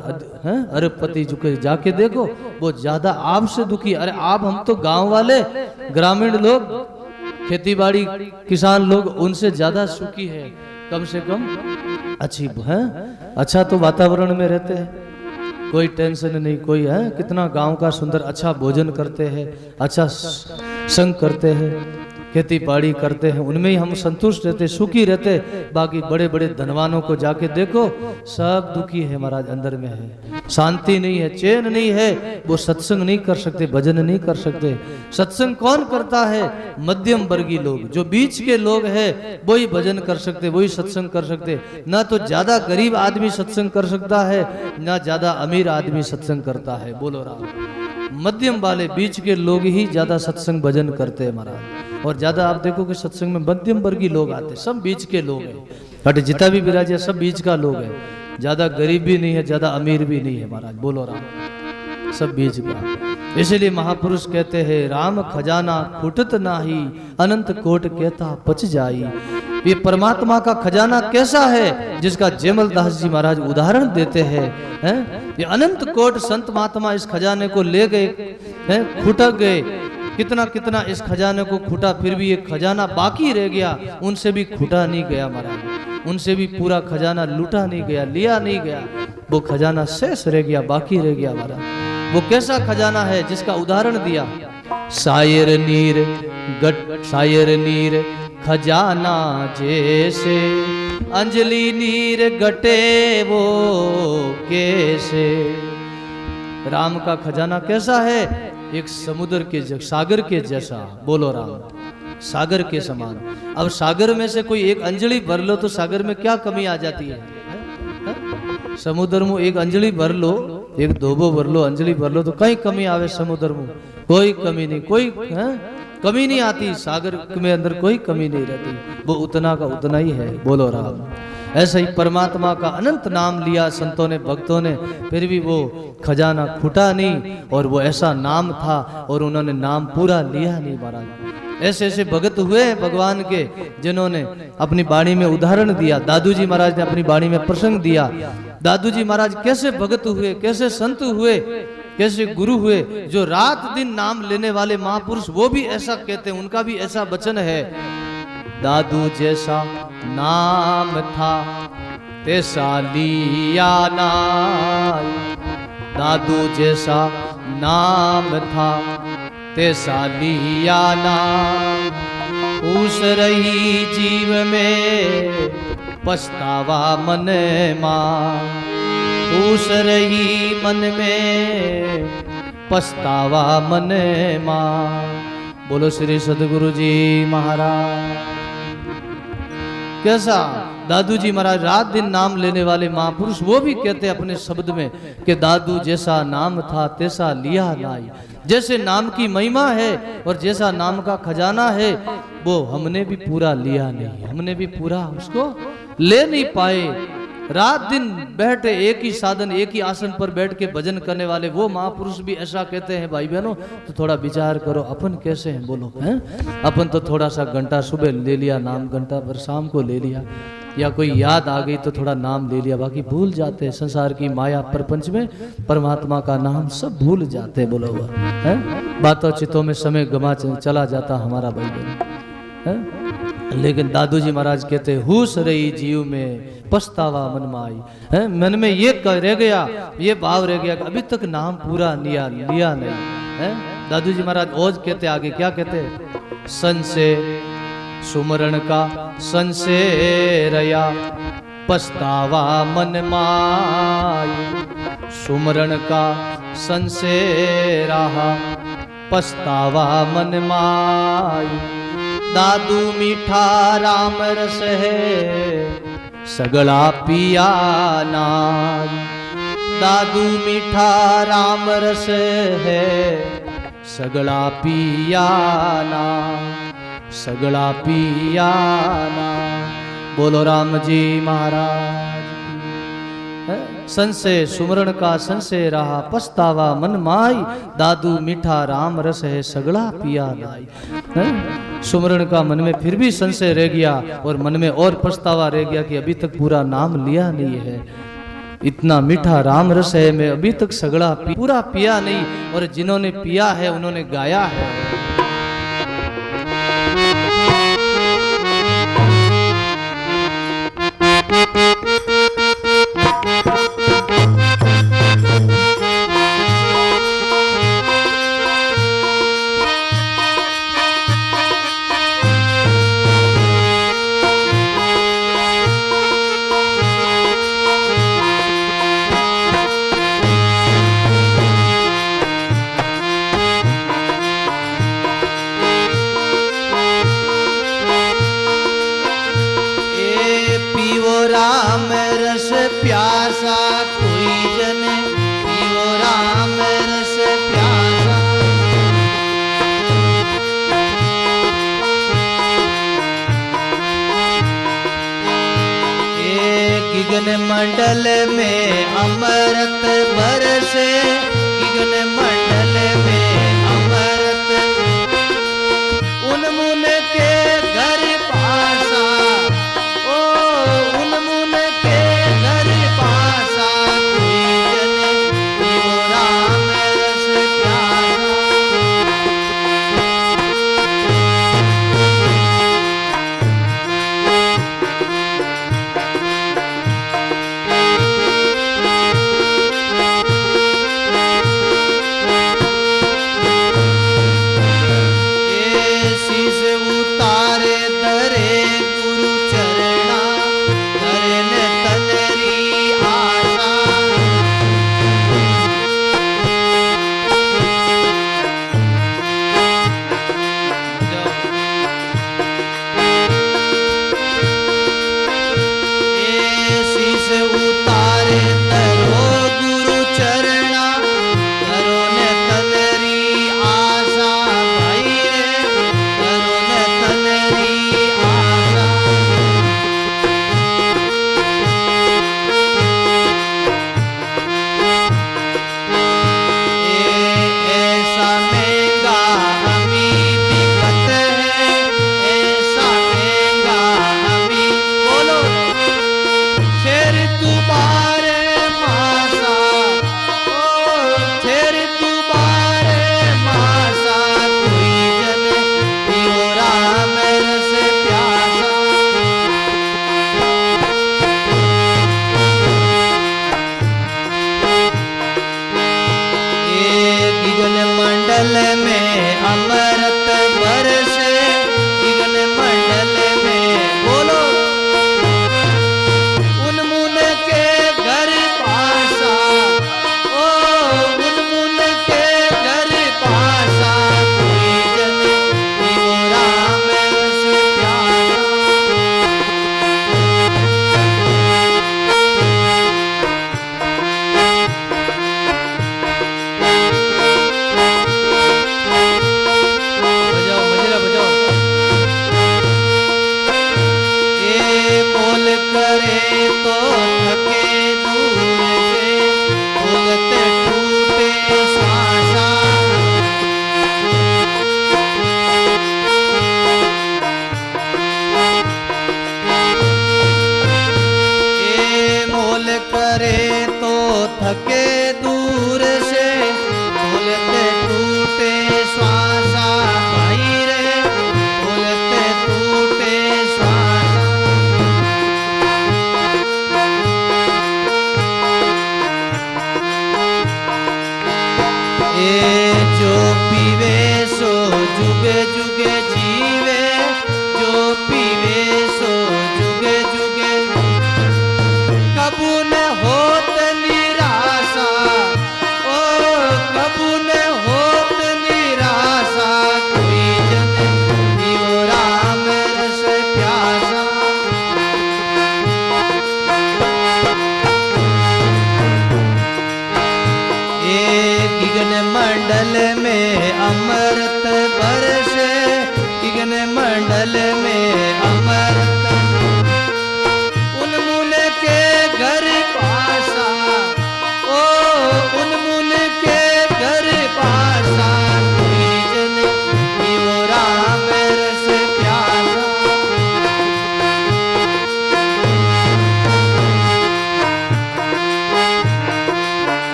अरबपति झुके जाके देखो, वो ज्यादा आपसे दुखी। अरे आप, हम तो गांव वाले, ग्रामीण लोग, खेतीबाड़ी किसान लोग, उनसे ज्यादा सुखी है। कम से कम अच्छी है, अच्छा तो वातावरण में रहते हैं, कोई टेंशन नहीं, कोई है, कितना गांव का सुंदर अच्छा भोजन करते हैं, अच्छा संग करते हैं, खेती बाड़ी करते हैं, उनमें ही हम संतुष्ट रहते, सुखी रहते। बाकी बड़े बड़े धनवानों को जाके देखो, सब दुखी है महाराज, अंदर में है, शांति नहीं है, चैन नहीं है। वो सत्संग नहीं कर सकते, भजन नहीं कर सकते। सत्संग कौन करता है? मध्यम वर्गीय लोग, जो बीच के लोग हैं, वही भजन कर सकते, वही सत्संग कर सकते। ना तो ज्यादा गरीब आदमी सत्संग कर सकता है, ना ज्यादा अमीर आदमी सत्संग करता है, बोलो राम। मध्यम वाले, बीच के लोग ही ज्यादा सत्संग भजन करते हैं महाराज। और ज्यादा आप देखो कि सत्संग में मध्यम वर्गीय लोग आते, सब बीच के लोग हैं। बट जितना भी विराज है सब बीच का लोग है, ज्यादा गरीब भी नहीं है, ज्यादा अमीर भी नहीं है महाराज, बोलो राम, सब बीच का। इसलिए महापुरुष कहते हैं राम खजाना फुटत नाही, अनंत कोट कहता पच जाई। ये परमात्मा का खजाना कैसा है, जिसका जयमल दास जी महाराज उदाहरण देते हैं। ये अनंत कोट संत महात्मा इस खजाने को ले गए, खुटक गए, कितना कितना इस खजाने को खुटा, फिर भी ये खजाना बाकी रह गया, उनसे भी खुटा नहीं गया महाराज, उनसे भी पूरा खजाना लूटा नहीं गया, लिया नहीं गया, वो खजाना शेष रह गया, बाकी रह गया महाराज। वो कैसा खजाना है जिसका उदाहरण दिया, सायर नीर गट, सायर नीर खजाना जैसे, अंजलि नीर गटे वो कैसे। राम का खजाना कैसा है? एक समुद्र के, सागर के जैसा, बोलो राम, सागर के समान। अब सागर में से कोई एक अंजलि भर लो तो सागर में क्या कमी आ जाती है? समुद्र में एक अंजलि भर लो, एक धोबो भर लो, अंजलि भर लो तो कहीं कमी आवे? समुद्र में कोई कमी नहीं, कोई कमी नहीं आती। सागर में अंदर कोई कमी नहीं रहती, वो उतना का उतना ही है, बोलो राम। ऐसा ही परमात्मा का अनंत नाम लिया संतों ने, भक्तों ने, फिर भी वो खजाना फूटा नहीं। और वो ऐसा नाम था और उन्होंने नाम पूरा लिया नहीं महाराज। ऐसे ऐसे भगत हुए हैं भगवान के, जिन्होंने अपनी वाणी में उदाहरण दिया। दादू जी महाराज ने अपनी वाणी में प्रसंग दिया। दादू जी महाराज कैसे भगत हुए, कैसे संत हुए, कैसे गुरु हुए, जो रात दिन नाम लेने वाले महापुरुष, वो भी ऐसा कहते हैं, उनका भी ऐसा वचन है, दादू जैसा नाम था तैसा लिया नाय, दादू जैसा नाम था तैसा लिया नाय। उस रही जीव में पछतावा मन मां, उस रही मन में पछतावा मन मां। बोलो श्री सदगुरु जी महाराज। कैसा दादू जी महाराज रात दिन नाम लेने वाले महापुरुष, वो भी कहते हैं अपने शब्द में कि दादू जैसा नाम था तैसा लिया नाई। जैसे नाम की महिमा है और जैसा नाम का खजाना है, वो हमने भी पूरा लिया नहीं, हमने भी पूरा उसको ले नहीं पाए। रात दिन बैठे एक ही साधन एक ही आसन पर बैठ के भजन करने वाले वो महापुरुष भी ऐसा कहते हैं भाई बहनों। तो थोड़ा विचार करो अपन कैसे हैं बोलो हैं। अपन तो थोड़ा सा घंटा सुबह ले लिया नाम, घंटा पर शाम को ले लिया, या कोई याद आ गई तो थोड़ा नाम ले लिया, बाकी भूल जाते हैं। संसार की माया प्रपंच में परमात्मा का नाम सब भूल जाते हैं बोलो है। बातों चितों में समय गमा चला जाता हमारा भाई बहन। लेकिन दादू जी महाराज कहते हुस रही जीव में पछतावा मन में आई है। मन में ये रह गया, ये भाव रह गया कि अभी तक नाम पूरा लिया नहीं है। दादू जी महाराज ओज कहते आगे क्या कहते, संशय सुमरण का संशय रया पछतावा मन माई, सुमरण का संशय रहा पछतावा मन माई। दादू मीठा राम रस है सगला पिया नाई, दादू मीठा राम रस है सगला पिया ना, सगला पिया ना। बोलो राम जी महाराज। संशय सुमरण का संशय रहा पछतावा मन माई, दादू मीठा राम रस है सगला पिया नाई। सुमरण का मन में फिर भी संशय रह गया और मन में और पछतावा रह गया कि अभी तक पूरा नाम लिया नहीं है। इतना मीठा राम रस है मैं अभी तक सगड़ा पूरा पिया नहीं, और जिन्होंने पिया है उन्होंने गाया है। प्यासा कोई जन पियो राम रस प्यासा, गिगन मंडल में अमृत बरसे, गिगन मंडल में अमृत उन्मुन के घर पासा, ओ उन्मुन के घर पासा कोई जन पियो राम रस प्यासा।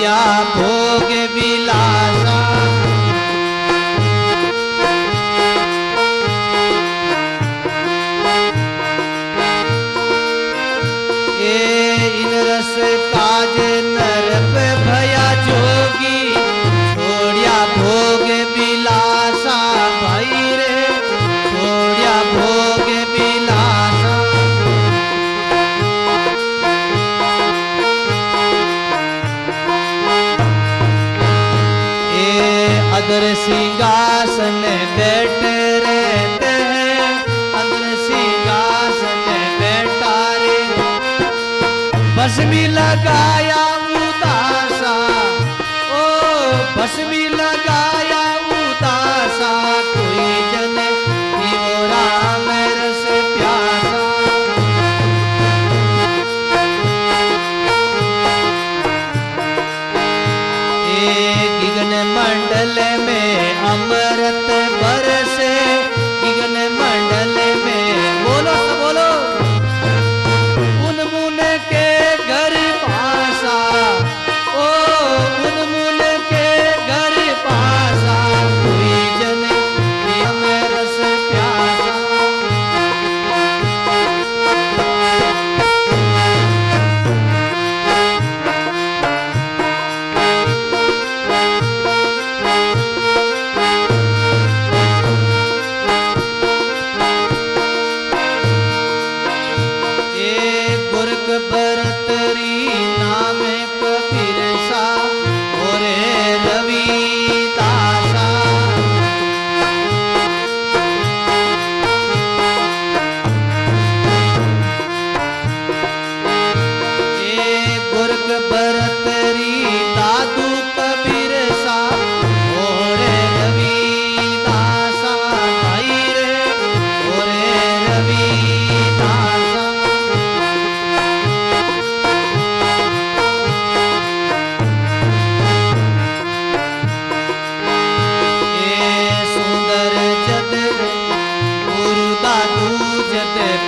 छोड़िया भोग विलासा। इन रस काज नरप भया जोगी, छोड़िया भोग विलासा भाई रे, छोड़िया भोग विलासा। अदर सिंहासन बैठे रहते हैं, अदर सिंहासन बैठा रे, भस्मी लगाया उदासा, ओ भस्मी लगाया उदासा, कोई जन यो राम रस प्यासा। गगन मंडल में अमृत बरसे, गगन मंडल में बोलो सब बोलो, उन मुन के घर पासा, ओ उन मुन के घर पासा, कोई जन हम रस प्यासा। बरतरी नाम कबीर सा, ओरे रविदासा। गुरक बरतरी दादू कबीर सा, ओरे रविदासा भाई रे, ओरे रविदासा।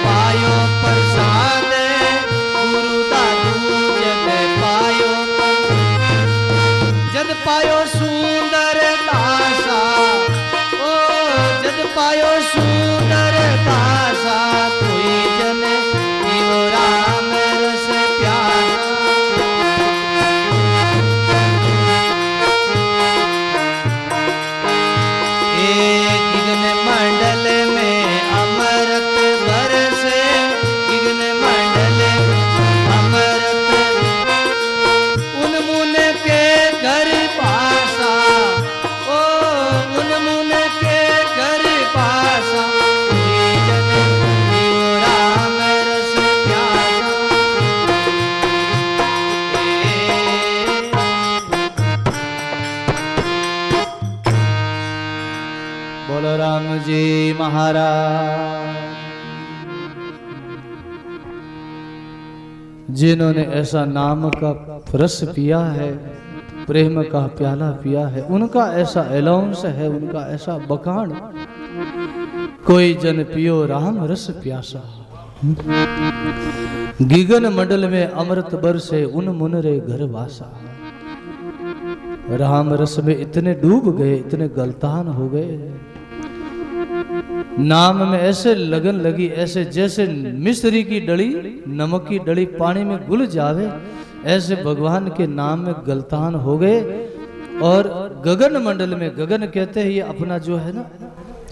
पायो प्रसाद, गुरु दादू जद पायो, जद पायो सुंदर दासा, ओ जद पायो सुंदर दासा, कोई जन यो राम रस प्यासा। गगन मंडल में अमृत बरसे, गगन मंडल अमृत, उन मुन के घर पासा, ओ उन मुन के घर पासा, कोई जन यो राम रस प्यासा। बोलो राम जी महाराज। जिन्होंने ऐसा नाम का रस पिया है, प्रेम का प्याला पिया है, उनका ऐसा अलाउंस है, उनका ऐसा बखान, कोई जन पियो राम रस प्यासा। गगन मंडल में अमृत बरसे, उन मुन रे घर वासा। राम रस में इतने डूब गए, इतने गलतान हो गए, नाम में ऐसे लगन लगी, ऐसे जैसे मिस्री की डली, नमक की डली पानी में घुल जावे, ऐसे भगवान के नाम में गलतान हो गए। और गगन मंडल में, गगन कहते हैं ये अपना जो है ना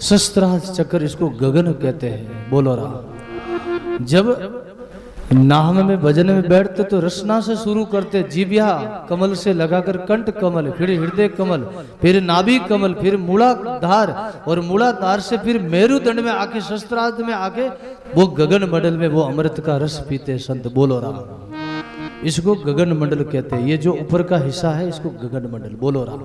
शस्त्रास्त्र चक्र, इसको गगन कहते हैं। बोलो राम। जब नाम में भजन में बैठते तो रसना से शुरू करते, जीव्या कमल से लगाकर कंठ कमल, फिर हृदय कमल, फिर नाभि कमल, फिर मूलाधार, और मूलाधार से फिर मेरुदंड में आके, शस्त्रास्त्र में आके वो गगन मंडल में वो अमृत का रस पीते संत। बोलो राम। इसको गगन मंडल कहते हैं। ये जो ऊपर का हिस्सा है इसको गगन मंडल। बोलो राम।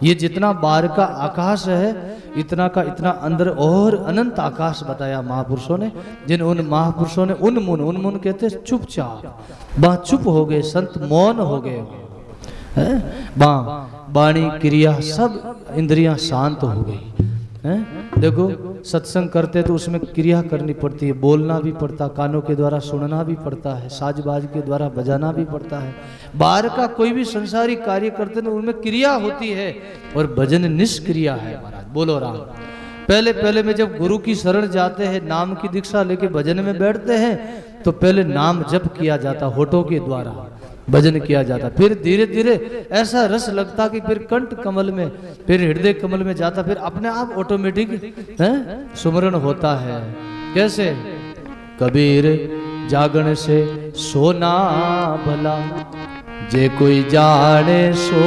ये जितना बाहर का आकाश है इतना का इतना अंदर और अनंत आकाश बताया महापुरुषों ने, जिन उन महापुरुषों ने उन्मुन कहते चुपचाप, वहां चुप हो गए संत, मौन हो गए, वाणी क्रिया सब इंद्रियां शांत हो गई। हैं? देखो सत्संग करते तो उसमें क्रिया करनी पड़ती है, बोलना भी पड़ता, कानों के द्वारा सुनना भी पड़ता है, साजबाज के द्वारा बजाना भी पड़ता है। बाहर का कोई भी संसारिक कार्य करते तो उनमें क्रिया होती है, और भजन निष्क्रिया है महाराज। बोलो राम। पहले पहले में जब गुरु की शरण जाते हैं, नाम की दीक्षा लेके भजन में बैठते हैं, तो पहले नाम जप किया जाता, होठों के द्वारा भजन किया जाता, फिर धीरे धीरे ऐसा रस लगता कि फिर कंठ कमल में, फिर हृदय कमल में जाता, फिर अपने आप ऑटोमेटिक सुमरण होता है। कैसे? कबीर जागण से सोना भला, जे कोई जाने सो।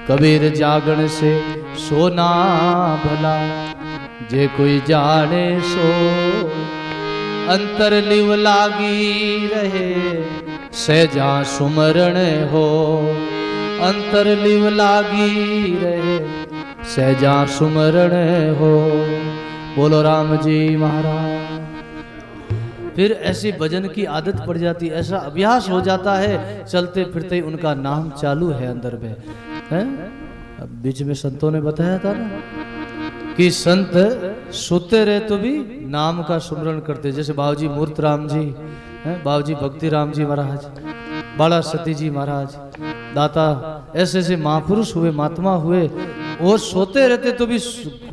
कबीर जागण से सोना भला, जे कोई जाने सो। अंतर लिव लागी रहे, सहजा सुमरण हो। अंतर लिव लागी रहे, सहजा सुमरण हो। बोलो राम जी महाराज। फिर ऐसी भजन की आदत पड़ जाती, ऐसा अभ्यास हो जाता है, चलते फिरते उनका नाम चालू है अंदर में, है? अब बीच में संतों ने बताया था ना कि संत सोते रहे तो भी नाम का सुमरण करते, जैसे बाबूजी मूर्त राम जी, बाबूजी भक्ति राम जी महाराज, बाला सती जी महाराज, दाता, ऐसे ऐसे महापुरुष हुए, महात्मा हुए, वो सोते रहते तो भी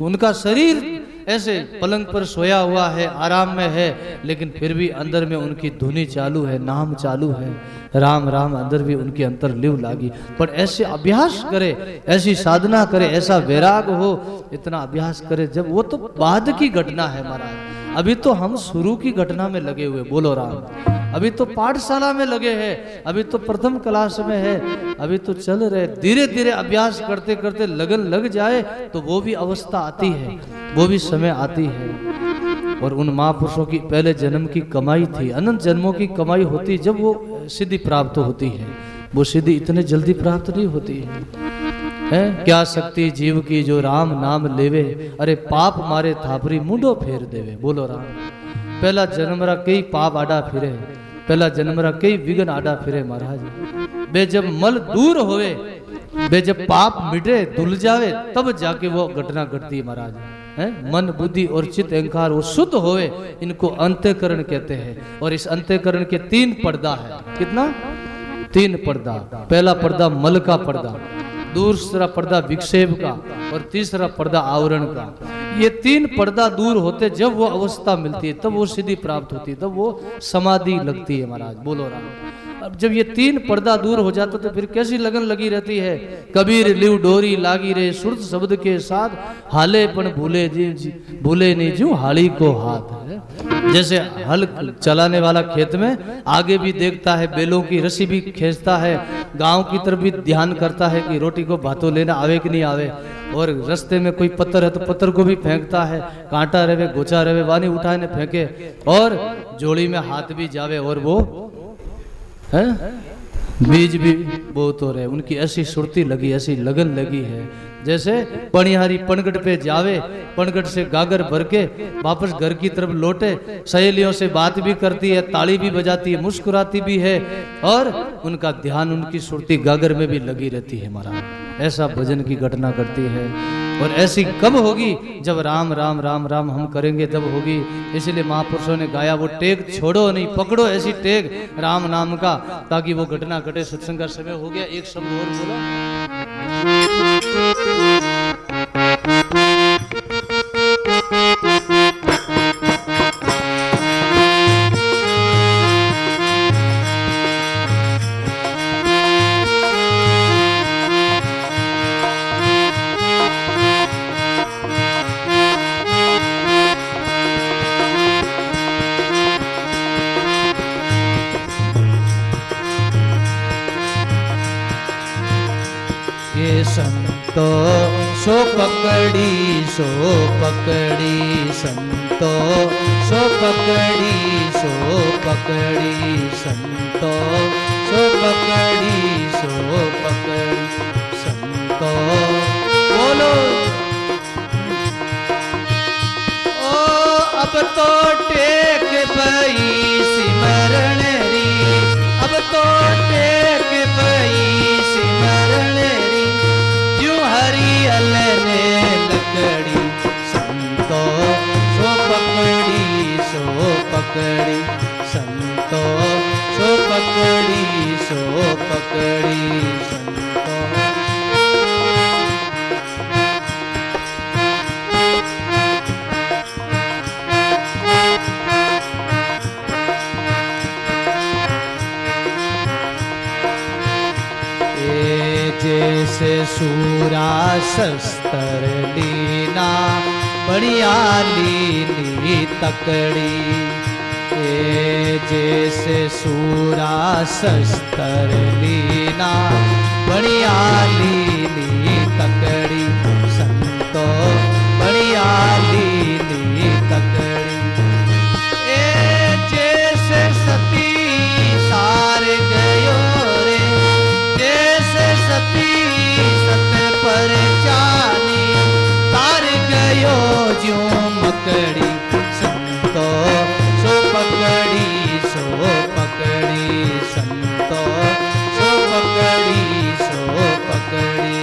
उनका शरीर ऐसे पलंग पर सोया हुआ है, आराम में है, लेकिन फिर भी अंदर में उनकी धुनी चालू है, नाम चालू है, राम राम अंदर भी उनके अंतर लिव लागी। पर ऐसे अभ्यास करे, ऐसी साधना करे, ऐसा वैराग हो, इतना अभ्यास करे, जब वो तो बाद की घटना है महाराज। अभी तो हम शुरू की घटना में लगे हुए। बोलो राम। अभी तो पाठशाला में लगे हैं, अभी तो प्रथम क्लास में है, अभी तो चल रहे। धीरे धीरे अभ्यास करते करते लगन लग जाए तो वो भी अवस्था आती है, वो भी समय आती है। और उन महापुरुषों की पहले जन्म की कमाई थी, अनंत जन्मों की कमाई होती, जब वो सिद्धि प्राप्त होती है। वो सिद्धि इतने जल्दी प्राप्त नहीं होती है। क्या शक्ति जीव की जो राम नाम लेवे, अरे पाप मारे थापरी मुंडो फेर देवे। बोलो राम। पहला जन्मरा कई पाप आडा फिरे, पहला जन्मरा कई विघ्न आडा फिरे महाराज। बे जब मल दूर होवे, बे जब पाप मिटे धुल जावे, तब जाके वो घटना घटती है महाराज। है मन बुद्धि और चित्त अहंकार वो शुद्ध होवे, इनको अंतःकरण कहते हैं। और इस अंतःकरण के 3 पर्दा है। कितना? 3 पर्दा। पहला पर्दा मल का पर्दा, दूसरा पर्दा विक्षेप का, और तीसरा पर्दा आवरण का। ये 3 पर्दा दूर होते, जब वो अवस्था मिलती है, तब वो सिद्धि प्राप्त होती है, तब वो समाधि लगती है महाराज। बोलो राम। अब जब ये 3 पर्दा दूर हो जाता तो फिर कैसी लगन लगी रहती है। कबीर लिव डोरी लागी रे, सुरत शब्द के साथ, हाले पण भूले जी, भूले नहीं जू हाली को हाथ है। जैसे हल चलाने वाला खेत में आगे भी देखता है, बैलों की रस्सी भी खींचता है, गांव की तरफ भी ध्यान करता है कि रोटी को भातों लेना आवे कि नहीं आवे, और रास्ते में कोई पत्थर है तो पत्थर को भी फेंकता है, कांटा रहे गोचा रहे वानी उठाए ने फेंके, और जोड़ी में हाथ भी जावे, और वो है बीज भी बहुत हो रहे। उनकी ऐसी सुरती लगी, ऐसी लगन लगी है। जैसे पणिहारी पनगट पे जावे, पनगट से गागर भर के वापस घर की तरफ लौटे, सहेलियों से बात भी करती है, ताली भी बजाती है, मुस्कुराती भी है, और उनका ध्यान, उनकी सुरती गागर में भी लगी रहती है महाराज। ऐसा भजन की घटना करती है। और ऐसी कब होगी? जब राम राम राम राम हम करेंगे तब होगी। इसलिए महापुरुषों ने गाया, वो टेक छोड़ो नहीं, पकड़ो ऐसी टेक राम नाम का, ताकि वो घटना घटे। सत्संग का समय हो गया, एक शब्द और बोलो। संतो सो पकड़ी संतो सो पकड़ी संतो सो पकड़ी संतो। बोलो ओ अब तो टेक पई सिमरण री, अब तो टेक पई सिमरण री, हरियल ने लकड़ी सूरा शस्त्र लीना बढ़िया लीनी तकड़ी। जैसे सूरा शस्त्र लीना बढ़िया लीनी तकड़ी। संतो बढ़िया लीनी तकड़ी। जैसे सती सार गयो रे, जैसे सती सत पर जानी तार गयो ज्यों मकड़ी। संतो सो पकड़ी सो पकड़ी, संतो सो पकड़ी सो पकड़ी।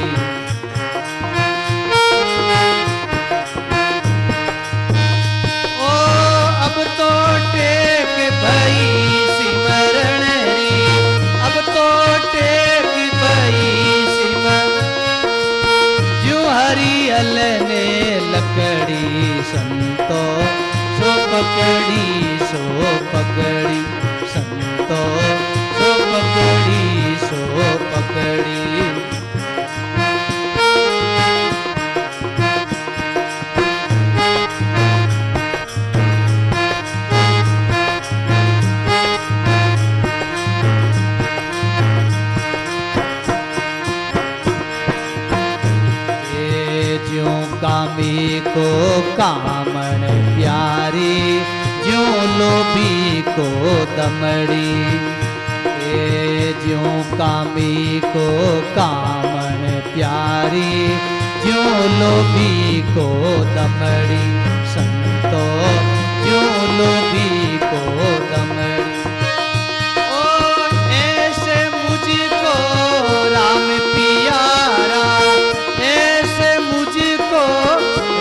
ओ अब तो टेक भई सिमरण री, अब तो टेक भई सिमरण ज्यों हरियल ने लकड़ी। संतो सो पकड़ी सो पकड़ी, संतो सो पकड़ी सो पकड़ी। ज्यों कामी को कामण प्यारी, ज्यों लोभी को दमड़ी। ज्यों कामी को कामण प्यारी, ज्यों लोभी को दमड़ी। संतो ज्यों लोभी को दमड़ी। ओ ऐसे मुझको राम पियारा, ऐसे मुझको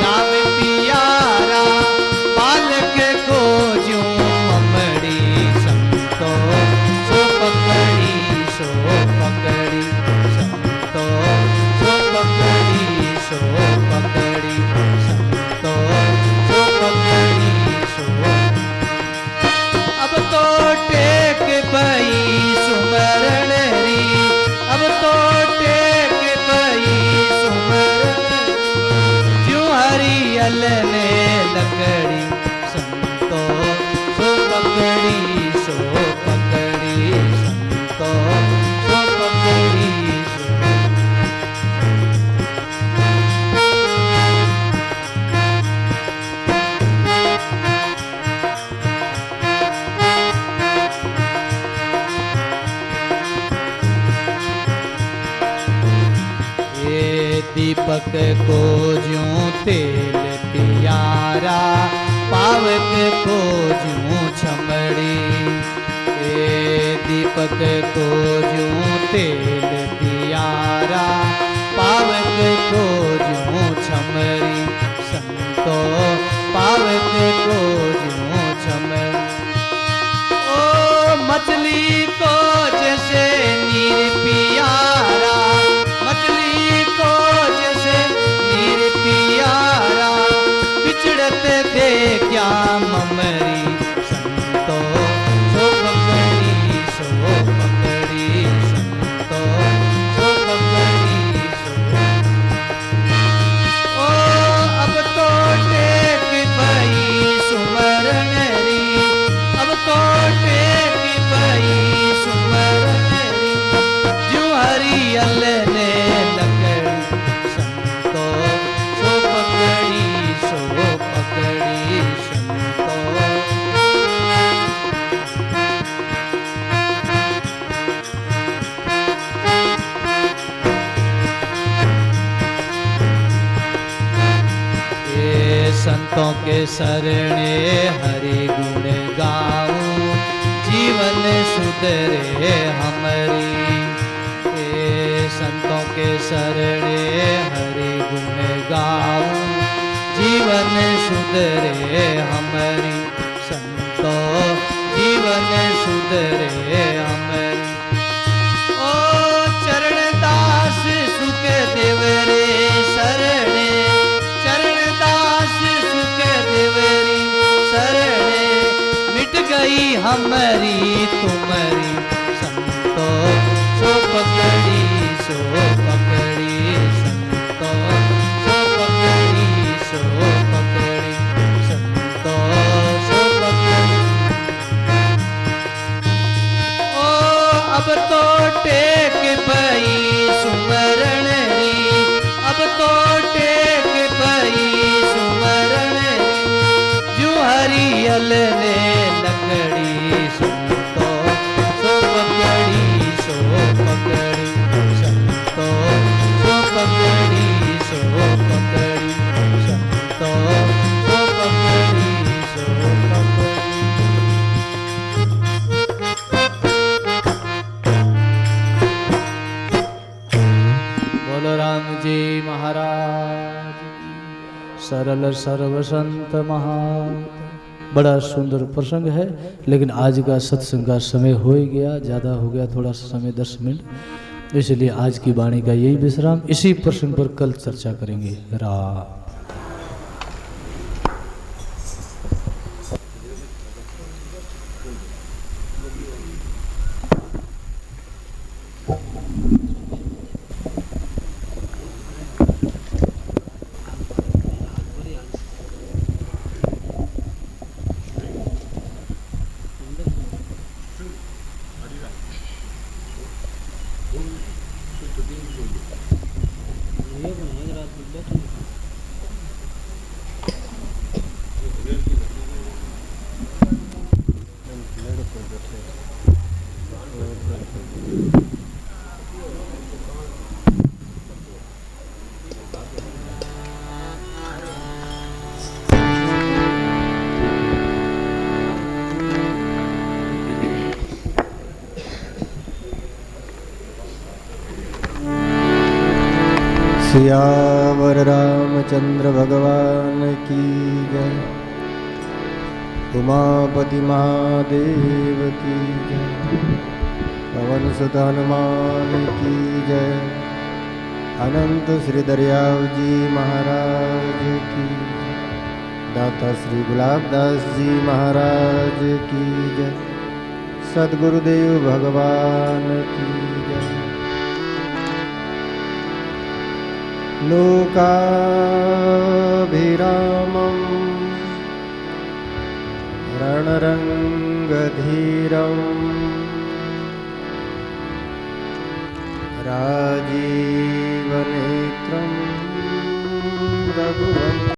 राम पियारा, बालक को ज्यों ममड़ी। संतो सो पकड़ी सो पकड़ी, संतो सो पकड़ी सो पकड़ी, संतो सो पकड़ी सो। अब तो टेक भई सुमरण री, अब तो टेक भई सुमरण ज्यों हरियल ने लकड़ी। संतो सो पकड़ी सो पकड़ी, संतो सो पकड़ी सो। दीपक को ज्यों तेल पियारा, पावक को ज्यों छमड़ी। दीपक को ज्यों तेल पियारा, पावक को ज्यों छमड़ी। संतो पावक को ज्यों छमड़ी। ओ मछली को जैसे नीर पियारा, मछली को जैसे नीर पियारा, बिछड़त दे क्या ममरी। संतो सो पकड़ी सो पकड़ी, संतो सो पकड़ी सो। ओ अब तो टेक भई सुमरण री, अब तो टेक भई सुमरण री, ज्यों हरियल ने लकड़ी। संतो सो पकड़ी सो पकड़ी, संतो। संतों के शरणे हरि गुण गाऊं, जीवन सुधरे हमारी। संतों के शरणे हरि गुण गाऊं, जीवन सुधरे हमारी। संतों जीवन सुधरे हमारी। ओ चरण दास सुख देव रे शरणे, चरण दास सुख देव रे शरणे, मिट गई हमारी तुम्हारी। संतो सो पकड़ी सो पकड़ी, सरल सर्वसंत महा। बड़ा सुंदर प्रसंग है, लेकिन आज का सत्संग का समय हो ही गया, ज़्यादा हो गया थोड़ा सा समय 10 मिनट, इसलिए आज की वाणी का यही विश्राम। इसी प्रसंग पर कल चर्चा करेंगे। राम। सियावर रामचंद्र भगवान की जय। उमापति महादेव की जय। पवन सुत हनुमान की जय। अनंत श्री दरियाव जी महाराज की जय। दाता श्री गुलाबदास जी महाराज की जय। सद्गुरुदेव भगवान की जय। लोकाभिरामं रणरङ्गधीरं राजीवनेत्रं रघुवंशं